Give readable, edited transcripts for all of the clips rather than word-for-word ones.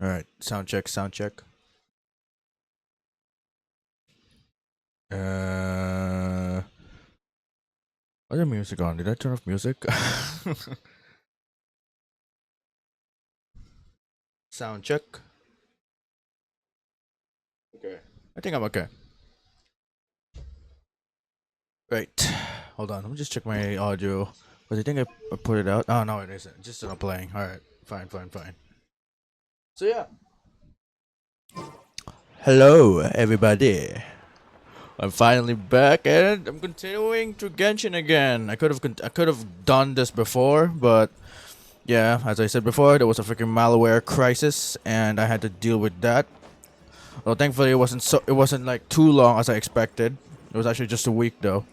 All right, sound check, sound check. Uh, what's the music on? Did I turn off music? Sound check. Okay, I think I'm okay. Right, hold on. Let me just check my audio. But I think I put it out. Oh no, it isn't. It's just not playing. All right, fine, fine, fine. So yeah. Hello, everybody. I'm finally back and I'm continuing to Genshin again. I could have done this before, but yeah, as I said before, there was a freaking malware crisis and I had to deal with that. Well, thankfully it wasn't like too long as I expected. It was actually just a week though.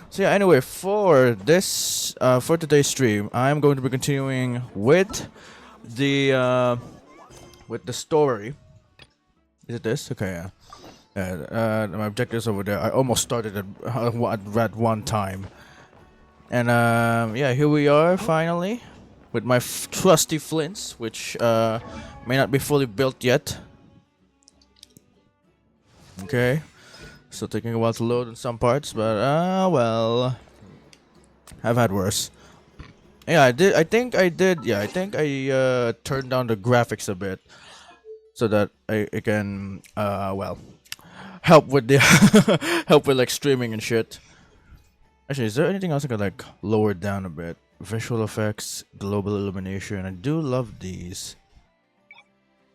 So yeah, anyway, for today's stream, I'm going to be continuing the uh with the story. Is it this? Okay, yeah. My objectives over there. I almost started at one time. And yeah, here we are finally with my trusty flints, which may not be fully built yet. Okay, still taking a while to load in some parts, but well, I've had worse. Yeah, I did. I think I did. Yeah, I think I turned down the graphics a bit so that I can well help with the help with like streaming and shit. Actually, is there anything else I could like lower down a bit? Visual effects, global illumination. I do love these.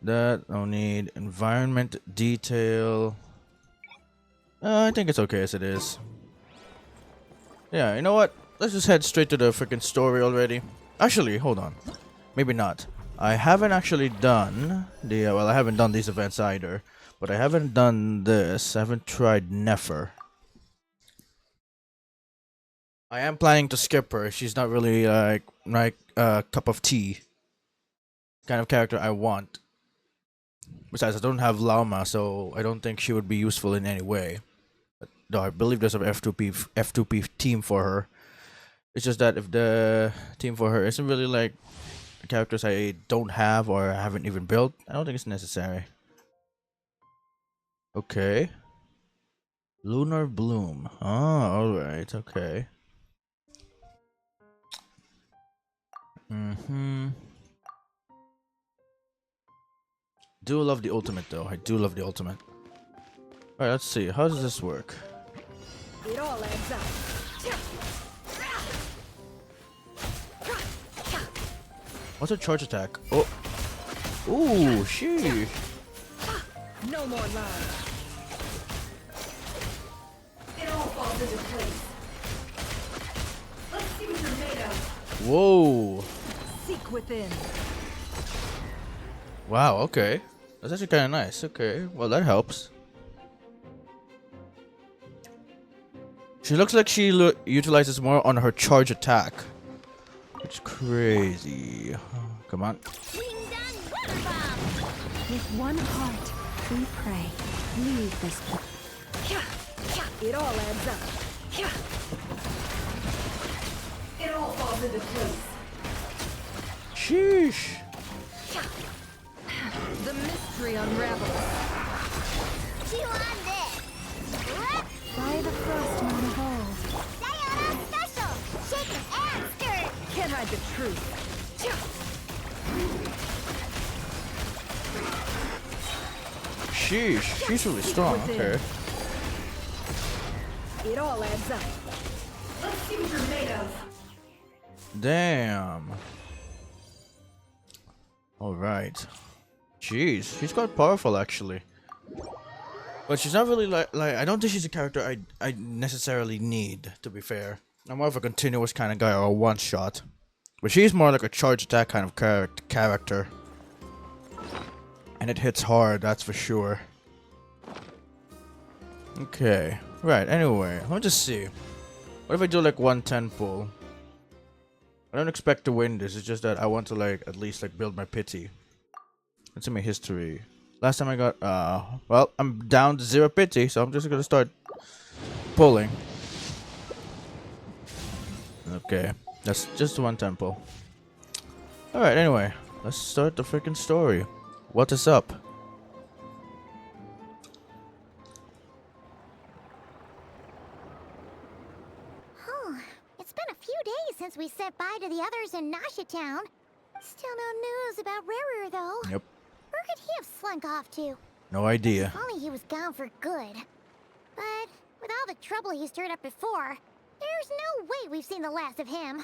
That no need. Environment detail. I think it's okay as it is. Yeah, you know what? Let's just head straight to the freaking story already. Actually, hold on. Maybe not. I haven't actually done the well. I haven't done these events either, but I haven't done this. I haven't tried Nefer. I am planning to skip her. She's not really like my cup of tea kind of character I want. Besides, I don't have Lauma, so I don't think she would be useful in any way. Though I believe there's an F2P team for her. It's just that if the team for her isn't really like characters I don't have or haven't even built, I don't think it's necessary. Okay. Lunar Bloom. Oh, alright, okay. Mm-hmm. Do love the ultimate though. I do love the ultimate. Alright, let's see. How does this work? It all adds up. What's a charge attack? Oh. Ooh, sheesh. No more lies. It all falls into place. Let's see what you're made of. Whoa. Seek within. Wow, okay. That's actually kind of nice. Okay, well, that helps. She looks like she utilizes more on her charge attack. It's crazy. Come on. With one heart, we pray. Leave this place. It all adds up. It all falls into place. Sheesh. The mystery unravels. Chew on this. By the frost moon of old. Sayonara special. Shaken and stirred. Can't hide the truth. Sheesh. She's really strong. Okay. It all adds up. Let's see what you're made of. Damn. Alright. Jeez. She's quite powerful actually. But she's not really like I don't think she's a character I necessarily need, to be fair. I'm more of a continuous kind of guy or a one shot. But she's more like a charge attack kind of character. And it hits hard, that's for sure. Okay. Right, anyway, let me just see. What if I do like 110 pull? I don't expect to win this, it's just that I want to like at least like build my pity. Let's see my history. Last time I got well, I'm down to 0 pity, so I'm just gonna start pulling. Okay, that's just one tempo. Alright, anyway, let's start the freaking story. What is up? Oh, it's been a few days since we said bye to the others in Nasha Town. Still no news about Ruru, though. Yep. Where could he have slunk off to? No idea. If only he was gone for good. But with all the trouble he stirred up before, there's no way we've seen the last of him.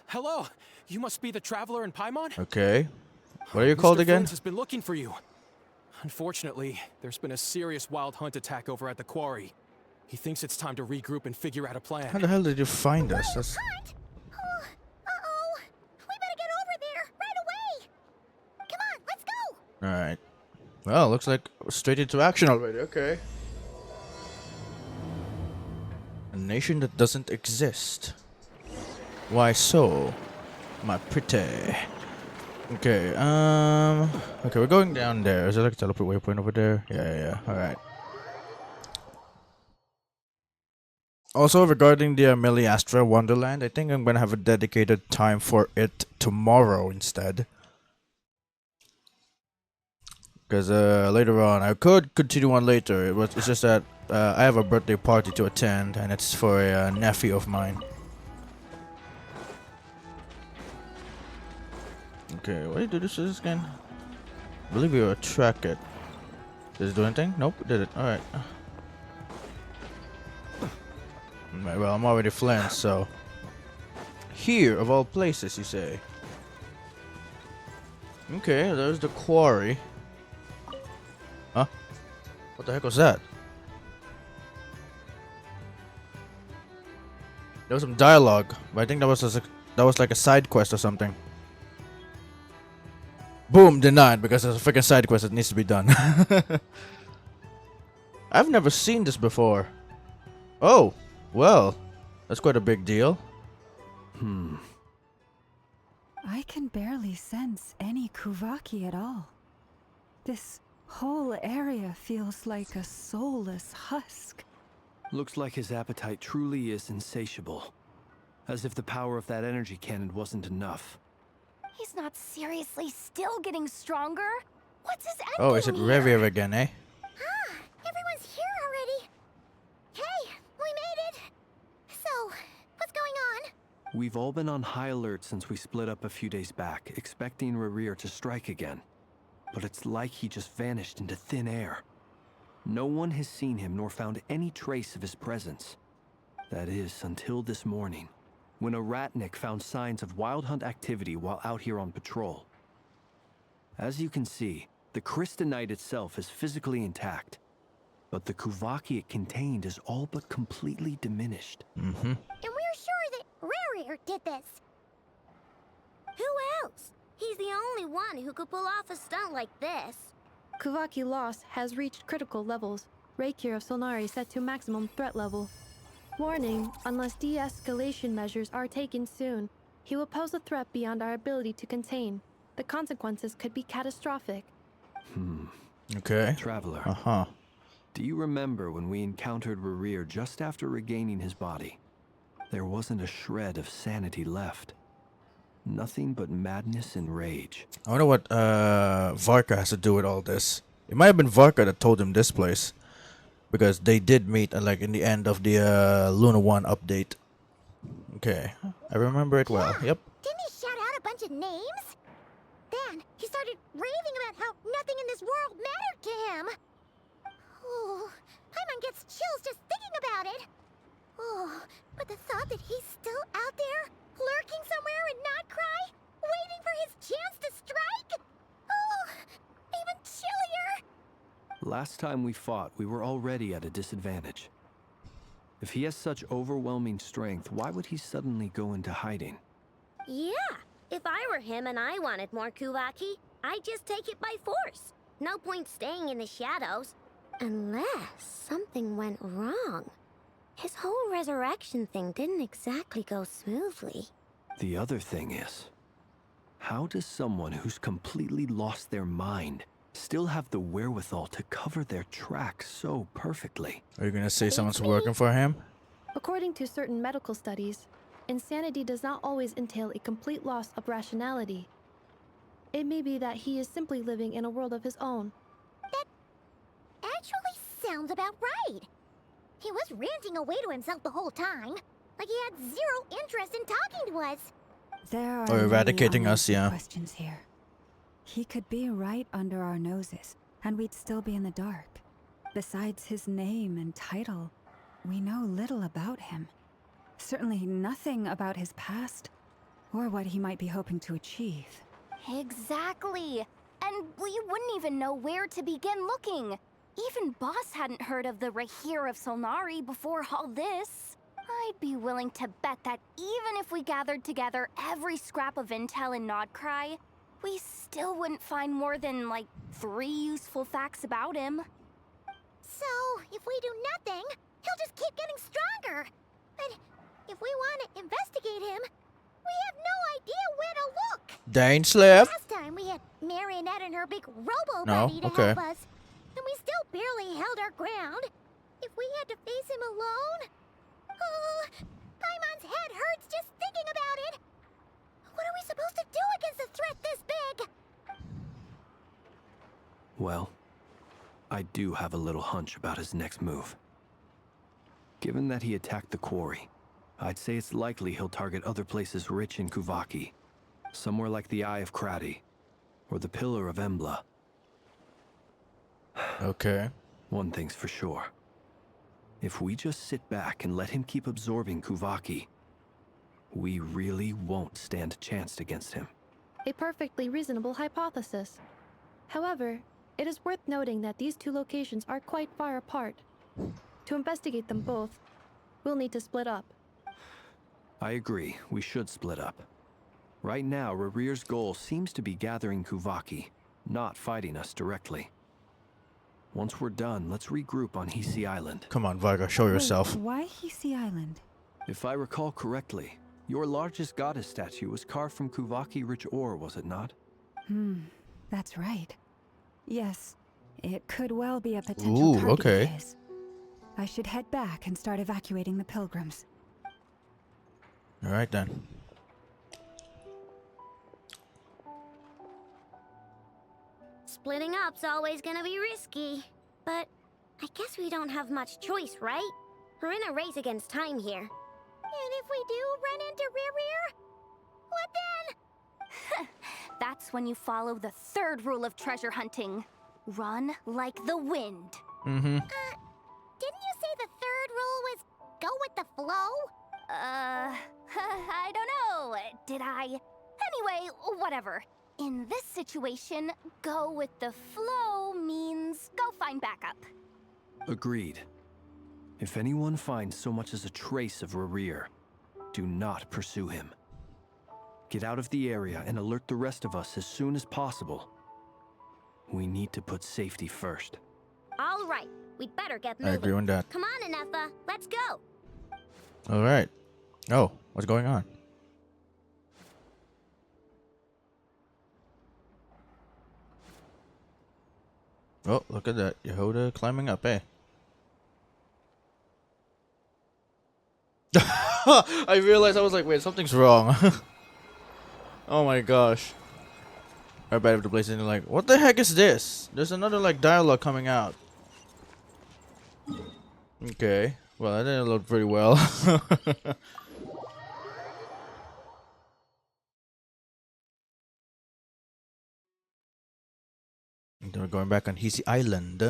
Hello, you must be the traveler in Paimon? Okay. What are you Mr. called again? Flint has been looking for you. Unfortunately, there's been a serious wild hunt attack over at the quarry. He thinks it's time to regroup and figure out a How plan. the hell did you find us? That's... Hunt? Oh, uh-oh. We better get over there right away. Come on, let's go. Alright. Well, looks like straight into action already. Okay. A nation that doesn't exist. Why so? My pretty. Okay, okay, we're going down there. Is there like a teleport waypoint over there? Yeah. Alright. Also, regarding the Meliastra Wonderland, I think I'm gonna have a dedicated time for it tomorrow instead. Because later on, I could continue on later. It's just that I have a birthday party to attend, and it's for a nephew of mine. Okay, what do you do this again? I believe you track it. Does it do anything? Nope, it did it. Alright. Right, well, I'm already flanced, so... Here, of all places, you say? Okay, there's the quarry. Huh? What the heck was that? There was some dialogue, but I think that was like a side quest or something. Boom, denied because there's a freaking side quest that needs to be done. I've never seen this before. Oh, well, that's quite a big deal. I can barely sense any Kuvaki at all. This whole area feels like a soulless husk. Looks like his appetite truly is insatiable. As if the power of that energy cannon wasn't enough. He's not seriously still getting stronger. What's his end Oh, is it game here? Revir again, eh? Ah, everyone's here already. Hey, we made it. So, what's going on? We've all been on high alert since we split up a few days back, expecting Rerir to strike again. But it's like he just vanished into thin air. No one has seen him nor found any trace of his presence. That is, until this morning, when a ratnik found signs of wild hunt activity while out here on patrol. As you can see, the Crystonite itself is physically intact, but the Kuvaki it contained is all but completely diminished. And we're sure that Rarier did this. Who else? He's the only one who could pull off a stunt like this. Kuvaki loss has reached critical levels. Reikir of Solnari set to maximum threat level. Warning, unless de-escalation measures are taken soon, he will pose a threat beyond our ability to contain. The consequences could be catastrophic. Okay. Traveler, Uh-huh. do you remember when we encountered Rerir just after regaining his body? There wasn't a shred of sanity left. Nothing but madness and rage. I wonder what Varka has to do with all this. It might have been Varka that told him this place. Because they did meet like in the end of the Luna 1 update. Okay. I remember it well. Yep. Didn't he shout out a bunch of names? Then he started raving about how nothing in this world mattered to him. Oh, Paimon gets chills just thinking about it. Oh, but the thought that he's still out there, lurking somewhere in Not Cry, waiting for his chance to strike? Oh, even chillier. Last time we fought, we were already at a disadvantage. If he has such overwhelming strength, why would he suddenly go into hiding? Yeah, if I were him and I wanted more Kuvaki, I'd just take it by force. No point staying in the shadows. Unless something went wrong. His whole resurrection thing didn't exactly go smoothly. The other thing is, how does someone who's completely lost their mind still have the wherewithal to cover their tracks so perfectly? Are you gonna say someone's working for him? According to certain medical studies, insanity does not always entail a complete loss of rationality. It may be that he is simply living in a world of his own. Actually sounds about right. He was ranting away to himself the whole time, like he had zero interest in talking to us. There are Or many eradicating us, unanswered yeah. questions here. He could be right under our noses, and we'd still be in the dark. Besides his name and title, we know little about him. Certainly nothing about his past, or what he might be hoping to achieve. Exactly. And we wouldn't even know where to begin looking. Even Boss hadn't heard of the Rahir of Solnari before all this. I'd be willing to bet that even if we gathered together every scrap of intel in Nodcry, we still wouldn't find more than, like, 3 useful facts about him. So, if we do nothing, he'll just keep getting stronger. But if we want to investigate him, we have no idea where to look. Dane slip. Last time we had Marionette and her big robo No, buddy to okay. help us, and we still barely held our ground. If we had to face him alone, oh, Paimon's head hurts just thinking about it. What are we supposed to do against a threat this big? Well, I do have a little hunch about his next move. Given that he attacked the quarry, I'd say it's likely he'll target other places rich in Kuvaki. Somewhere like the Eye of Krati, or the Pillar of Embla. Okay. One thing's for sure. If we just sit back and let him keep absorbing Kuvaki, we really won't stand a chance against him. A perfectly reasonable hypothesis. However, it is worth noting that these 2 locations are quite far apart. To investigate them both, we'll need to split up. I agree, we should split up. Right now, Rarir's goal seems to be gathering Kuvaki, not fighting us directly. Once we're done, let's regroup on Hisi Island. Come on, Varga, show yourself. Wait, why Hisi Island? If I recall correctly, your largest goddess statue was carved from Kuvaki-rich ore, was it not? That's right. Yes, it could well be a potential target okay. of his. I should head back and start evacuating the pilgrims. All right then. Splitting up's always gonna be risky. But I guess we don't have much choice, right? We're in a race against time here. And if we do run into Rarir, what then? That's when you follow the 3rd rule of treasure hunting. Run like the wind. Mm-hmm. Didn't you say the 3rd rule was go with the flow? I don't know. Did I? Anyway, whatever. In this situation, go with the flow means go find backup. Agreed. If anyone finds so much as a trace of Rarir, do not pursue him. Get out of the area and alert the rest of us as soon as possible. We need to put safety first. All right, we'd better get I moving. agree on that. Come on, Anefa, let's go. All right. Oh, what's going on? Oh, look at that. Yehoda climbing up, eh? I realized I was like, wait, something's wrong. Oh my gosh. I bet if the place is like, what the heck is this? There's another like dialogue coming out. Okay. Well, that didn't look pretty well. And then we're going back on Hisi Island.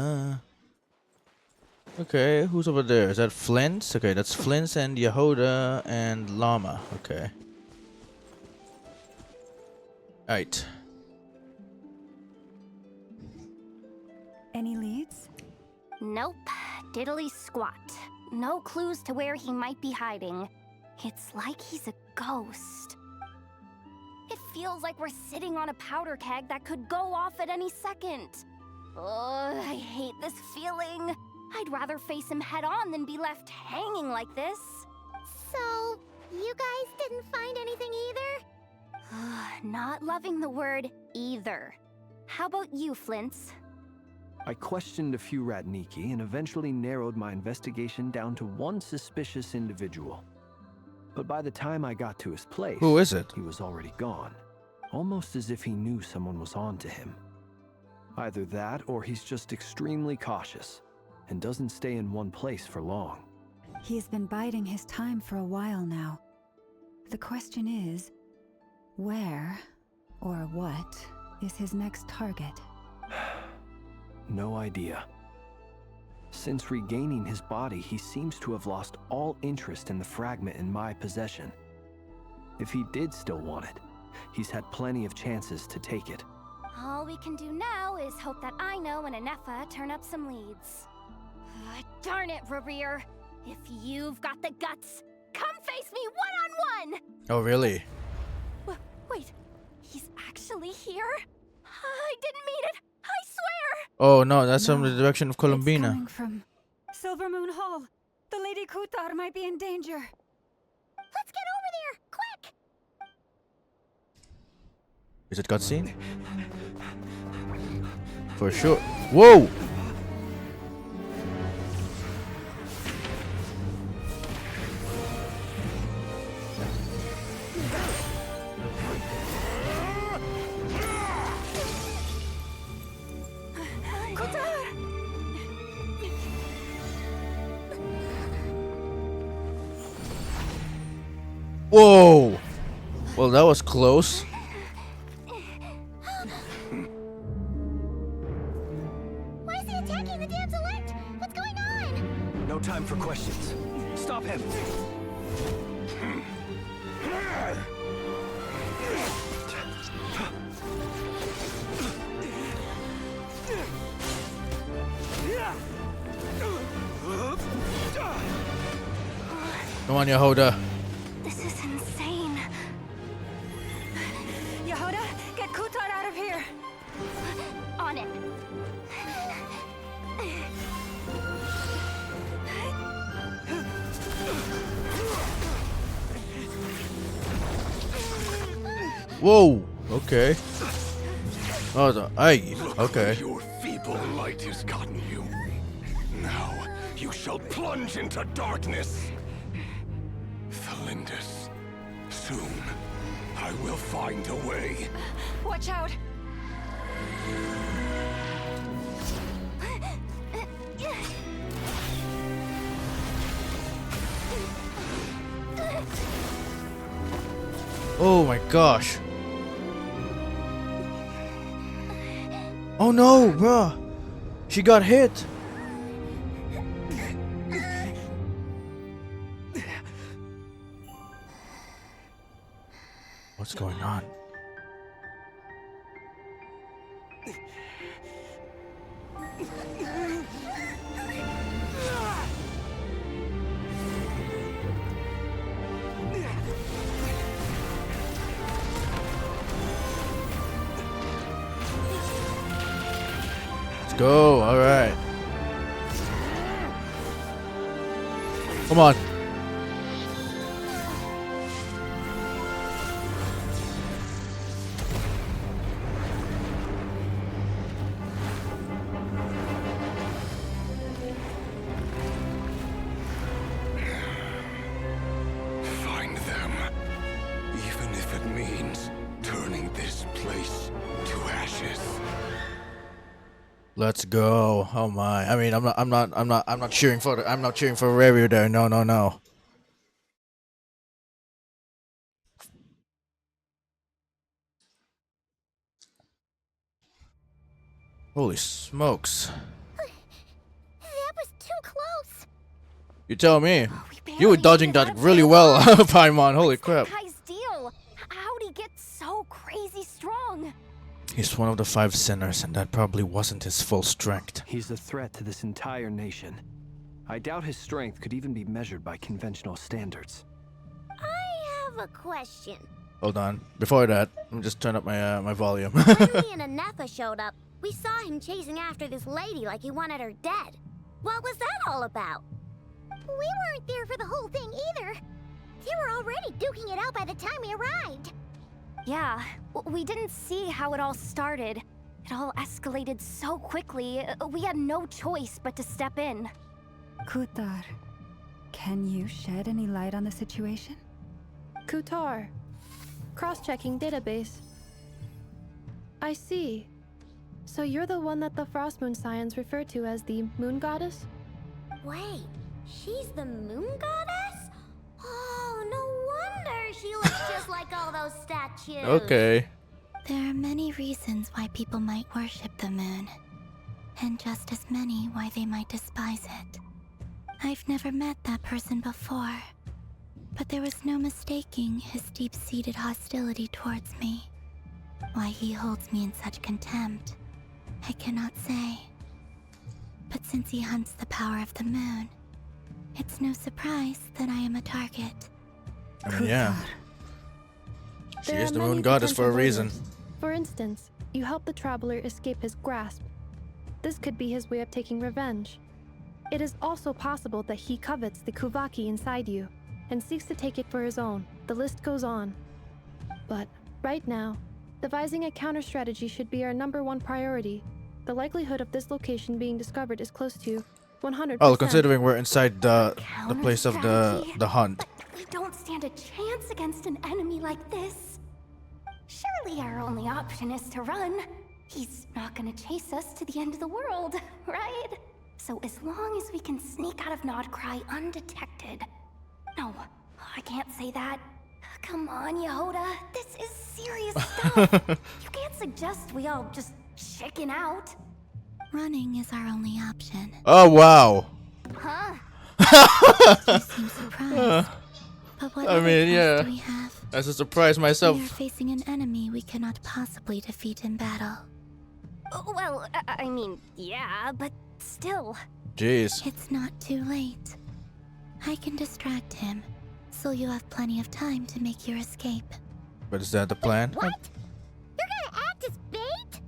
Okay, who's over there? Is that Flint? Okay, that's Flint and Yehoda and Llama. Okay. Alright. Any leads? Nope. Diddly squat. No clues to where he might be hiding. It's like he's a ghost. It feels like we're sitting on a powder keg that could go off at any second. Ugh, I hate this feeling. I'd rather face him head on than be left hanging like this. So, you guys didn't find anything either? Not loving the word either. How about you, Flints? I questioned a few Ratniki and eventually narrowed my investigation down to one suspicious individual. But by the time I got to his place, Who is it? he was already gone. almost as if he knew someone was on to him. Either that, or he's just extremely cautious and doesn't stay in one place for long. He's been biding his time for a while now. The question is, where or what is his next target? No idea. Since regaining his body, he seems to have lost all interest in the fragment in my possession. If he did still want it, he's had plenty of chances to take it. All we can do now is hope that Ino and Anefa turn up some leads. Darn it, Rarir! If you've got the guts, come face me one-on-one! Oh, really? Wait, he's actually here? I didn't mean it! I swear! Oh no, that's from the No, direction of It's Columbina. coming from Silver Moon Hall. The Lady Kutar might be in danger. Let's get over there, quick! Is it cutscene? For sure. Whoa! Whoa! Well, that was close. Why is he attacking the damn select? What's going on? No time for questions. Stop him! Come on, Yehoda. This is insane. Yehoda, get Kutar out of here. On it. Whoa! Okay. Oh, aye. Okay. Your feeble might has gotten you. Now you shall plunge into darkness. Thalindus, soon I will find a way. Watch out. Oh my gosh. Oh no, bruh. She got hit. What's going on? Let's go. All right. Come on. Find them, even if it means turning this place to ashes. Let's go. Oh my. I mean, I'm not cheering for Raryu there. No, no, no. Holy smokes. That was too close. You tell me. We You were barely dodging made that it out really there. well, Paimon. Holy What's that crap. guy's deal? How'd he get so crazy strong? He's one of the 5 sinners, and that probably wasn't his full strength. He's a threat to this entire nation. I doubt his strength could even be measured by conventional standards. I have a question. Hold on. Before that, let me just turn up my my volume. When me and Anefa showed up, we saw him chasing after this lady like he wanted her dead. What was that all about? We weren't there for the whole thing either. They were already duking it out by the time we arrived. Yeah, we didn't see how it all started. It all escalated so quickly, we had no choice but to step in. Kutar, can you shed any light on the situation? Kutar. Cross-checking database. I see. So you're the one that the Frost Moon Scions refer to as the Moon Goddess? Wait, she's the moon goddess? Oh, no wonder she looks just like all those statues. Okay. There are many reasons why people might worship the moon, and just as many why they might despise it. I've never met that person before, but there was no mistaking his deep-seated hostility towards me. Why he holds me in such contempt, I cannot say. But since he hunts the power of the moon, it's no surprise that I am a target. I mean, yeah. She There is are the many moon goddess for a potential reason. motives. For instance, you help the traveler escape his grasp. This could be his way of taking revenge. It is also possible that he covets the Kuvaki inside you and seeks to take it for his own. The list goes on. But right now, devising a counter strategy should be our #1 priority. The likelihood of this location being discovered is close to 100%. Oh, considering we're inside the place of the hunt. But we don't stand a chance against an enemy like this. Surely our only option is to run. He's not gonna chase us to the end of the world, right? So as long as we can sneak out of Nodcry undetected. No, I can't say that. Come on, Yehoda. This is serious stuff. You can't suggest we all just chicken out. Running is our only option. Oh, wow. Huh? You seem surprised. But what I other mean, choice yeah. do we have? That's a surprise myself. We are facing an enemy we cannot possibly defeat in battle. Well, I mean, yeah, but still. Jeez. It's not too late. I can distract him, so you have plenty of time to make your escape. But is that the plan? What? You're gonna act as bait?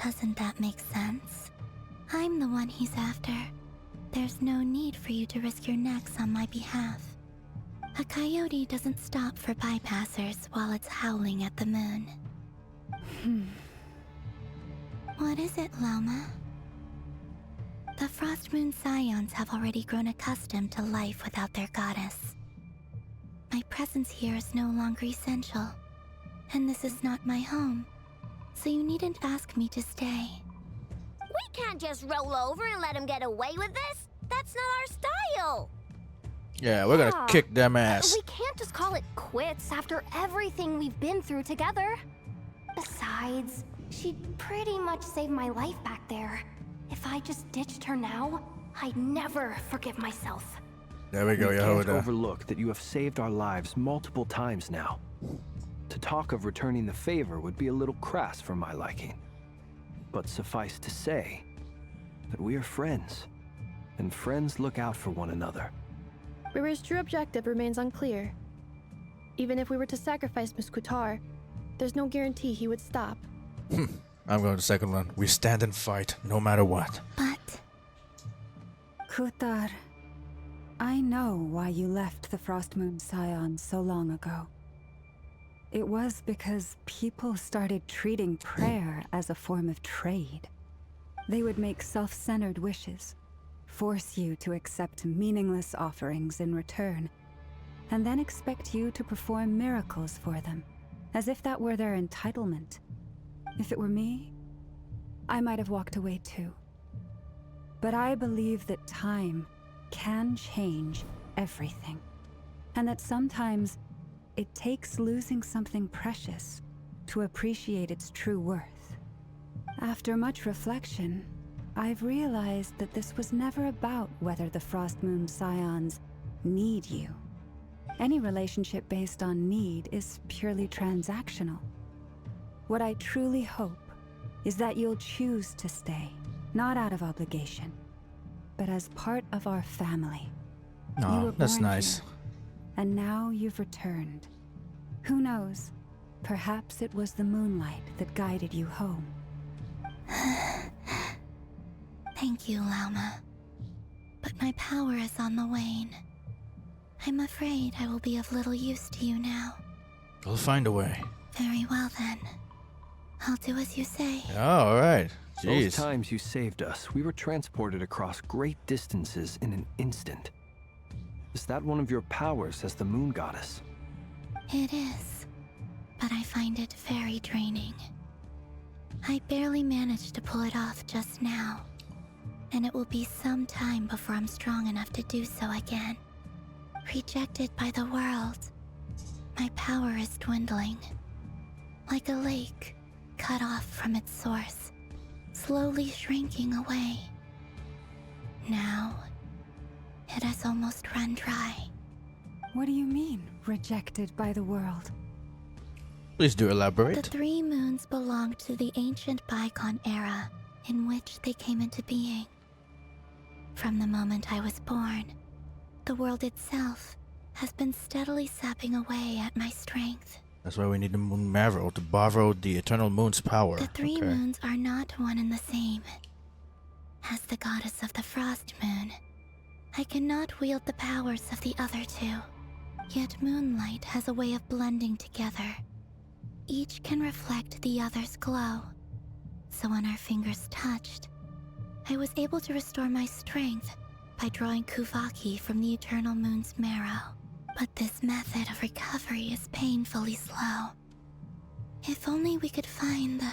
Doesn't that make sense? I'm the one he's after. There's no need for you to risk your necks on my behalf. A coyote doesn't stop for bypassers while it's howling at the moon. What is it, Loma? The Frost Moon Scions have already grown accustomed to life without their goddess. My presence here is no longer essential, and this is not my home, so you needn't ask me to stay. We can't just roll over and let him get away with this. That's not our style. Yeah, we're gonna kick them ass. We can't just call it quits after everything we've been through together. Besides, she'd pretty much saved my life back there. If I just ditched her now, I'd never forgive myself. There we go, We can't Yehoda. overlook that you have saved our lives multiple times now. To talk of returning the favor would be a little crass for my liking. But suffice to say that we are friends, and friends look out for one another. Riri's true objective remains unclear. Even if we were to sacrifice Muskutar, there's no guarantee he would stop. I'm going to the second one. We stand and fight, no matter what. But Kutar, I know why you left the Frost Moon Scions so long ago. It was because people started treating prayer as a form of trade. They would make self-centered wishes, force you to accept meaningless offerings in return, and then expect you to perform miracles for them, as if that were their entitlement. If it were me, I might have walked away too. But I believe that time can change everything, and that sometimes it takes losing something precious to appreciate its true worth. After much reflection, I've realized that this was never about whether the Frost Moon Scions need you. Any relationship based on need is purely transactional. What I truly hope is that you'll choose to stay, not out of obligation, but as part of our family. You Oh, were that's born nice. here, and now you've returned. Who knows? Perhaps it was the moonlight that guided you home. thank you, Lauma. But my power is on the wane. I'm afraid I will be of little use to you now. We'll find a way. Very well then. I'll do as you say. Oh, alright. Those Jeez. times you saved us, we were transported across great distances in an instant. Is that one of your powers as the moon goddess? It is. but I find it very draining. I barely managed to pull it off just now, and it will be some time before I'm strong enough to do so again. Rejected by the world, my power is dwindling. Like a lake, cut off from its source, slowly shrinking away. Now, it has almost run dry. What do you mean, rejected by the world? Please do elaborate. The 3 moons belong to the ancient bygone era in which they came into being. From the moment I was born, the world itself has been steadily sapping away at my strength. That's why we need the moon marrow to borrow the eternal moon's power. The 3 moons are not one and the same. As the goddess of the frost moon, I cannot wield the powers of the other 2. Yet moonlight has a way of blending together. Each can reflect the other's glow. So when our fingers touched, I was able to restore my strength by drawing Kuvaki from the eternal moon's marrow. But this method of recovery is painfully slow. If only we could find the...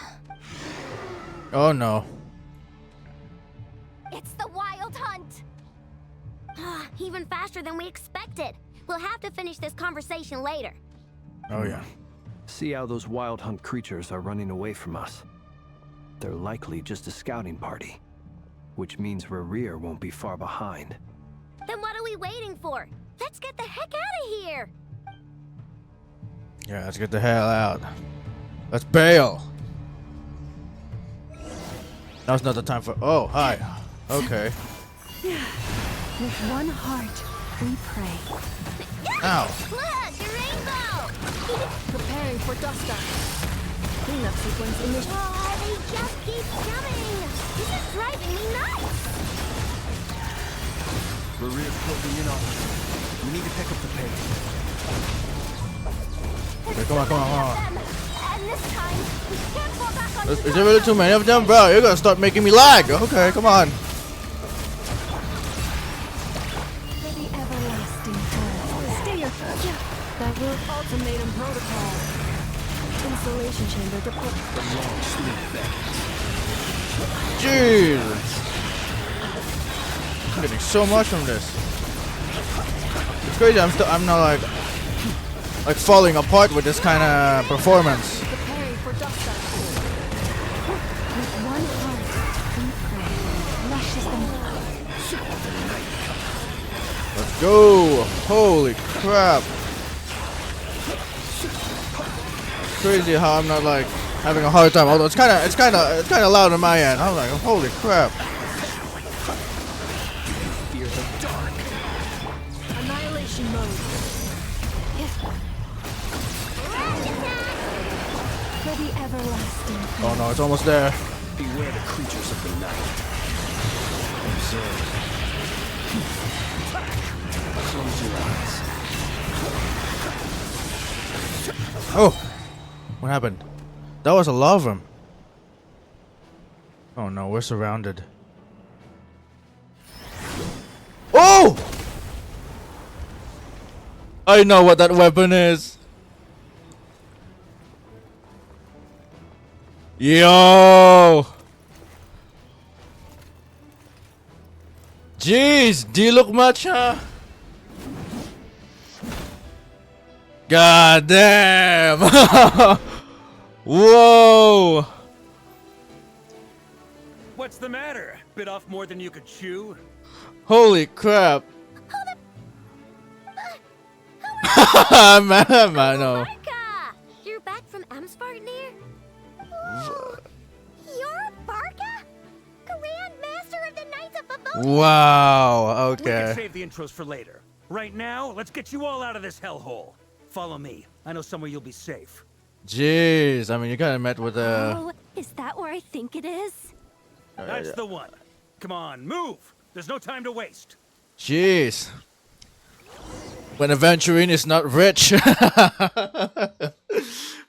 Oh no. It's the Wild Hunt! Even faster than we expected. We'll have to finish this conversation later. Oh yeah. See how those Wild Hunt creatures are running away from us. They're likely just a scouting party, which means Rerir won't be far behind. Then what are we waiting for? Let's get the heck out of here! Yeah, let's get the hell out. Let's bail. Now's not the time for... Oh, hi. Okay. With one heart, we pray. Ow. Look, a rainbow! Preparing for dust up. Cleanup sequence initiated. Oh, they just keep coming! This is driving me nuts! Rerir's closing in on us. We need to pick up the pace. Okay, come on, come on, come on. And this time, we can't fall back on Is there really too many of them? Bro, you're gonna start making me lag. Okay, come on. For the everlasting home. Stay your That will ultimatum protocol. Installation chamber deployed. Jeez. I'm getting so much from this. It's crazy. I'm not like falling apart with this kind of performance. Preparing for dust up. With one heart, we pray. Luscious and Let's go. Holy crap. It's crazy how I'm not like having a hard time. Although it's kind of loud on my end. I'm like, holy crap. Fear the dark. Annihilation mode. for the everlasting home. Oh no, it's almost there. Beware the creatures of the night. Observe. Close your eyes. Oh, what happened? That was a lot of them. Oh no, we're surrounded. Oh! I know what that weapon is. Yo! Jeez, do you look much, huh? God damn! Whoa! What's the matter? Bit off more than you could chew? Holy crap! Man, I know. Barca! You're back from Amspartnir? You're Barca? Grand Master of the Knights of Favonius? Wow. We can Okay. save the intros for later. Right now, let's get you all out of this hellhole. Follow me. I know somewhere you'll be safe. Jeez, I mean, you kind of met with a. Oh, is that where I think it is? That's the one. Come on, move! There's no time to waste. Jeez. When adventuring is not rich.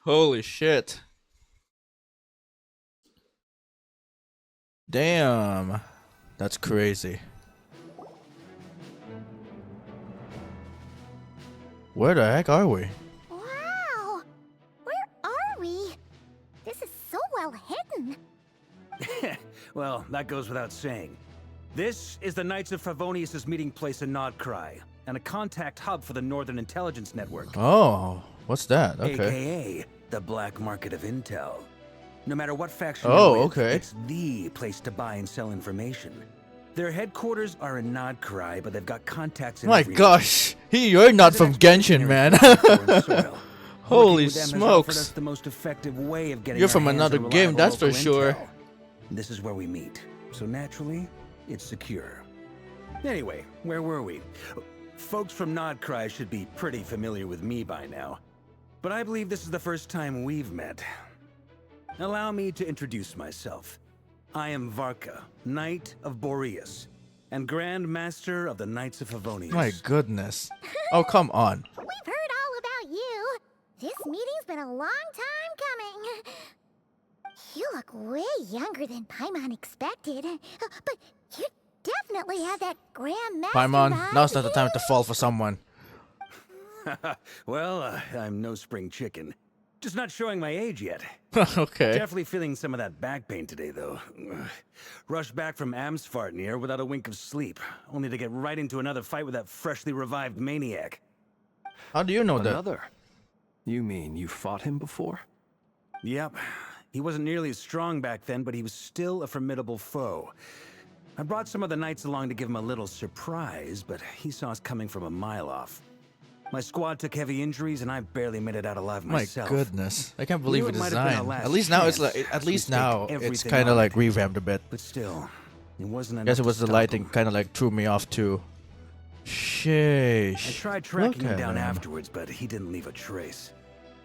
Holy shit. Damn. That's crazy. Where the heck are we? Wow! Where well hidden. Well, that goes without saying. This is the Knights of Favonius' meeting place in Nodcry, and a contact hub for the Northern Intelligence Network. Oh, what's that? Okay. AKA the black market of intel. No matter what faction Oh, you're with, okay. it's the place to buy and sell information. Their headquarters are in Nodcry, but they've got contacts in My every gosh, you're not from Genshin, man. Holy Working with them has offered us smokes. the most effective way of getting You're our from hands on another game, reliable that's for local sure. intel. This is where we meet, so naturally, it's secure. Anyway, where were we? Folks from Nodcry should be pretty familiar with me by now, but I believe this is the first time we've met. Allow me to introduce myself. I am Varka, Knight of Boreas, and Grand Master of the Knights of Favonius. My goodness. Oh, come on. We've heard all about you. This meeting's been a long time coming. You look way younger than Paimon expected. But you definitely have that Grand Master Paimon, vibe. now's not the time to fall for someone. Well, I'm no spring chicken. Just not showing my age yet. Okay. Definitely feeling some of that back pain today, though. Rushed back from Amsfartnir without a wink of sleep, only to get right into another fight with that freshly revived maniac. How do you know that? Another? You mean you fought him before? Yep. He wasn't nearly as strong back then, but he was still a formidable foe. I brought some of the knights along to give him a little surprise, but he saw us coming from a mile off. My squad took heavy injuries, and I barely made it out alive My myself. goodness. I can't believe Knew it it might have been our designed. last At least now it's chance. like at We least staked now it's everything kind on of like it. revamped a bit. But still, it wasn't enough Guess it to was the stop lighting him. kind of like threw me off too. I Sheesh. tried tracking Look him at down him. afterwards, but he didn't leave a trace.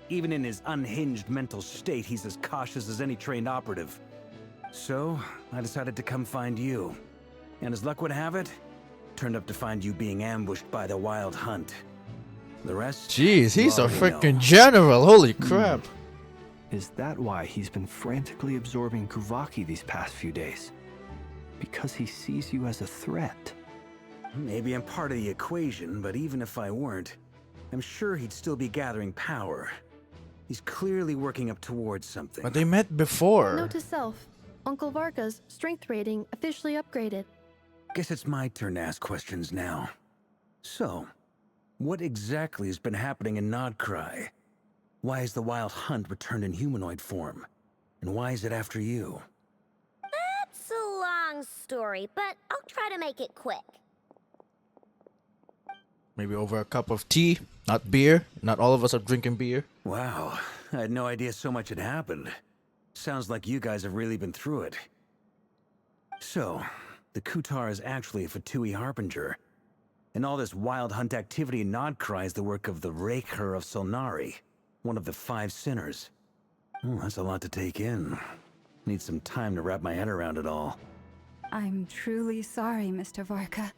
Even in his unhinged mental state, he's as cautious as any trained operative. So, I decided to come find you. And as luck would have it, turned up to find you being ambushed by the Wild Hunt. The rest? Jeez, you he's a already freaking know. general. Holy crap. Is that why he's been frantically absorbing Kuvaki these past few days? Because he sees you as a threat? Maybe I'm part of the equation, but even if I weren't, I'm sure he'd still be gathering power. He's clearly working up towards something. But they met before. Note to self: Uncle Varka's strength rating officially upgraded. Guess it's my turn to ask questions now. So, what exactly has been happening in Nodcry? Why is the Wild Hunt returned in humanoid form? And why is it after you? That's a long story, but I'll try to make it quick. Maybe over a cup of tea, not beer. Not all of us are drinking beer. Wow, I had no idea so much had happened. Sounds like you guys have really been through it. So, the Kutar is actually a Fatui Harbinger. And all this Wild Hunt activity in Nodcry is the work of the Raker of Solnari, one of the 5 sinners. Oh, that's a lot to take in. Need some time to wrap my head around it all. I'm truly sorry, Mr. Varka.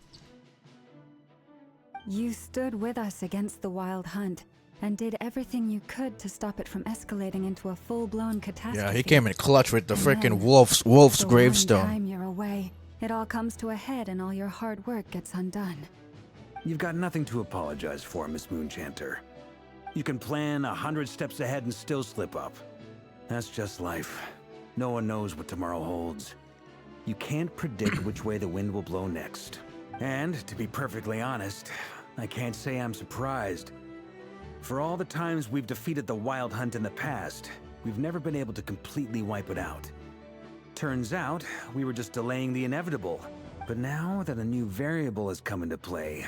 You stood with us against the Wild Hunt and did everything you could to stop it from escalating into a full-blown catastrophe. Yeah, he came in clutch with the And freaking then, wolf's the one gravestone. time you're away, it all comes to a head and all your hard work gets undone. You've got nothing to apologize for, Miss Moonchanter. You can plan 100 steps ahead and still slip up. That's just life. No one knows what tomorrow holds. You can't predict which way the wind will blow next. And, to be perfectly honest, I can't say I'm surprised. For all the times we've defeated the Wild Hunt in the past, we've never been able to completely wipe it out. Turns out, we were just delaying the inevitable. But now that a new variable has come into play,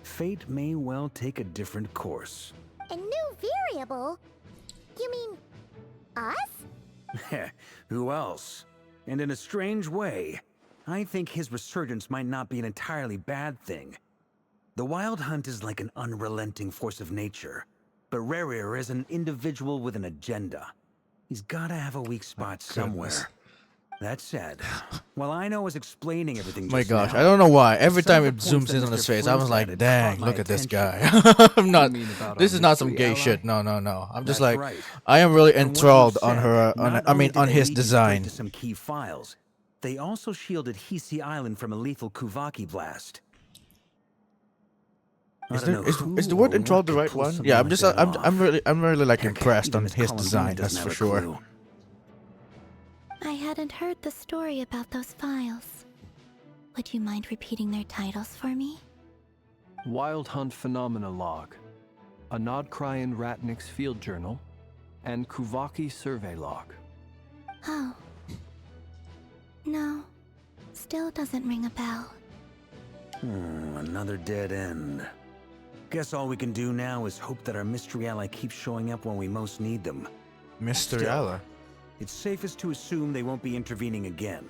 fate may well take a different course. A new variable? You mean us? Who else? And in a strange way, I think his resurgence might not be an entirely bad thing. The Wild Hunt is like an unrelenting force of nature, but Rerir is an individual with an agenda. He's gotta have a weak spot somewhere. That said, while I know is explaining everything My just gosh, now, I don't know why. Every some time of it the points zooms that in on his Mr. face, I was Flint like, added dang, caught my look at this attention. guy. I'm not. mean about This our is not some mystery gay ally? shit. No, no, no. I'm just That's like, right. I am really From what you enthralled on said, her. not I only mean, did on they his lead you straight design. to some key files, they also shielded Hisi Island from a lethal Kuvaki blast. I Is, don't there, know is, who is the or word what enthralled the could right pull one? something Yeah, I'm like just, that I'm off. really like Heck, impressed even on his Columbina design. That's doesn't for have a sure. clue. I hadn't heard the story about those files. Would you mind repeating their titles for me? Wild Hunt Phenomena Log, a Nodcryan Ratnik's Field Journal, and Kuvaki Survey Log. Oh. No. Still doesn't ring a bell. Another dead end. Guess all we can do now is hope that our mystery ally keeps showing up when we most need them. Mystery Still, ally. It's safest to assume they won't be intervening again.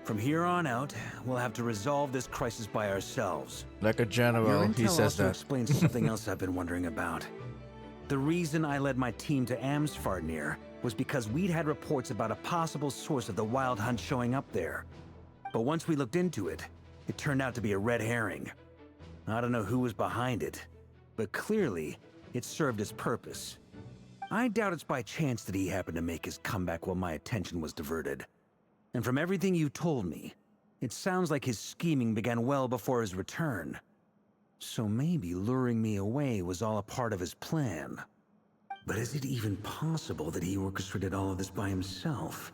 From here on out, we'll have to resolve this crisis by ourselves. Like a Your general, intel he says also that. explains something else I've been wondering about. The reason I led my team to Amsfarnir was because we'd had reports about a possible source of the Wild Hunt showing up there. But once we looked into it, it turned out to be a red herring. I don't know who was behind it, but clearly, it served its purpose. I doubt it's by chance that he happened to make his comeback while my attention was diverted. And from everything you told me, it sounds like his scheming began well before his return. So maybe luring me away was all a part of his plan. But is it even possible that he orchestrated all of this by himself?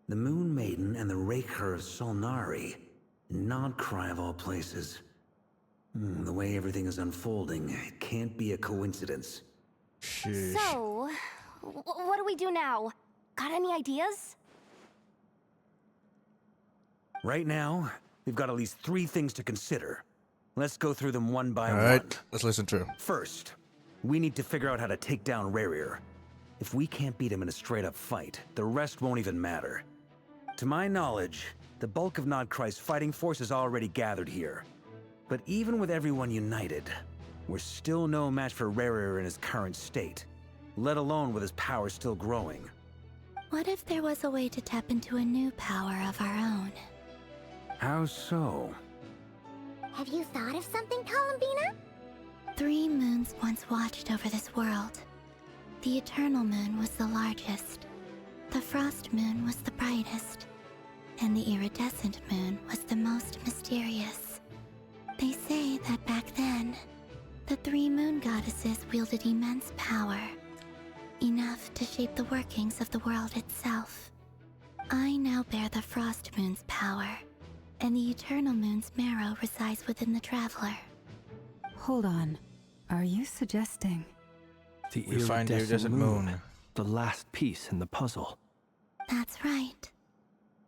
The Moon Maiden and the Raker of Solnari, Nodcry of all places. The way everything is unfolding, it can't be a coincidence. Sheesh. So, what do we do now? Got any ideas? Right now, we've got at least 3 things to consider. Let's go through them one by one. Alright, let's listen to him. First, we need to figure out how to take down Rarir. If we can't beat him in a straight-up fight, the rest won't even matter. To my knowledge, the bulk of Nodcry's fighting force is already gathered here. But even with everyone united, we're still no match for Rarir in his current state, let alone with his power still growing. What if there was a way to tap into a new power of our own? How so? Have you thought of something, Columbina? 3 moons once watched over this world. The Eternal Moon was the largest. The Frost Moon was the brightest. And the Iridescent Moon was the most mysterious. They say that back then, the 3 moon goddesses wielded immense power. Enough to shape the workings of the world itself. I now bear the Frost Moon's power, and the Eternal Moon's marrow resides within the Traveler. Hold on. Are you suggesting? The We find the iridescent moon. The last piece in the puzzle. That's right.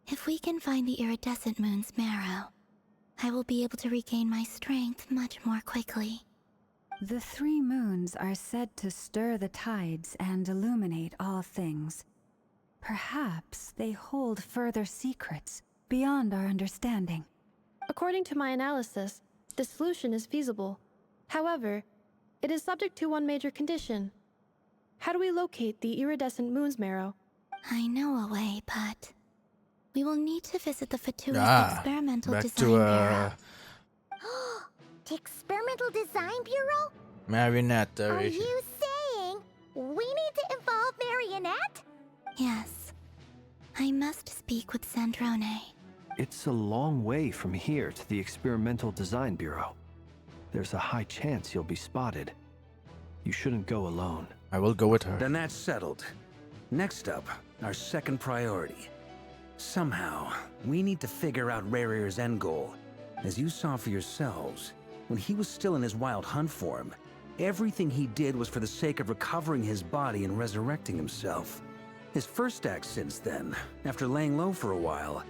If we can find the Iridescent Moon's marrow, I will be able to regain my strength much more quickly. The 3 moons are said to stir the tides and illuminate all things. Perhaps they hold further secrets beyond our understanding. According to my analysis, the solution is feasible. However, it is subject to one major condition. How do we locate the iridescent moon's marrow? I know a way, but we will need to visit the Fatua's Experimental back Design to Bureau. The Experimental Design Bureau? Marionette. Are you saying we need to involve Marionette? Yes. I must speak with Sandrone. It's a long way from here to the Experimental Design Bureau. There's a high chance you'll be spotted. You shouldn't go alone. I will go with her. Then that's settled. Next up, our second priority. Somehow, we need to figure out Rarir's end goal. As you saw for yourselves, when he was still in his Wild Hunt form, everything he did was for the sake of recovering his body and resurrecting himself. His first act since then, after laying low for a while,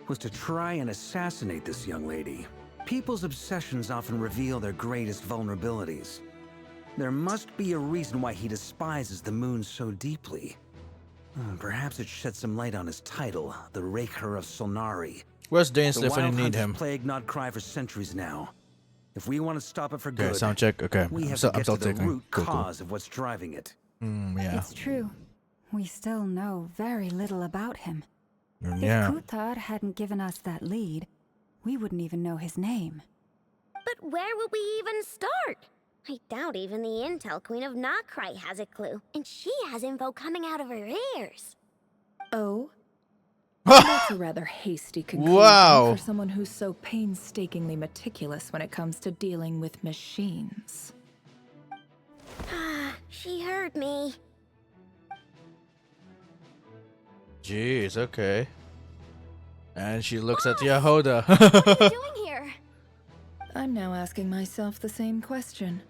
was to try and assassinate this young lady. People's obsessions often reveal their greatest vulnerabilities. There must be a reason why he despises the moon so deeply. Perhaps it sheds some light on his title, the Raker of Solnari. Where's Danes The if I Wild need Hunt has him? plagued Nodcry for centuries now. If we want to stop it for Okay, good, sound check. Okay, we I'm have still, to I'm get still to the taking. root Cool, cool. cause of what's driving it. Yeah. It's true. We still know very little about him. Yeah. If Kuthar hadn't given us that lead, we wouldn't even know his name. But where would we even start? I doubt even the Intel Queen of Nodcry has a clue, and she has info coming out of her ears. Oh? That's a rather hasty conclusion Wow. for someone who's so painstakingly meticulous when it comes to dealing with machines. Ah, she heard me. Jeez, okay. And she looks at Yehoda. What are you doing here? I'm now asking myself the same question.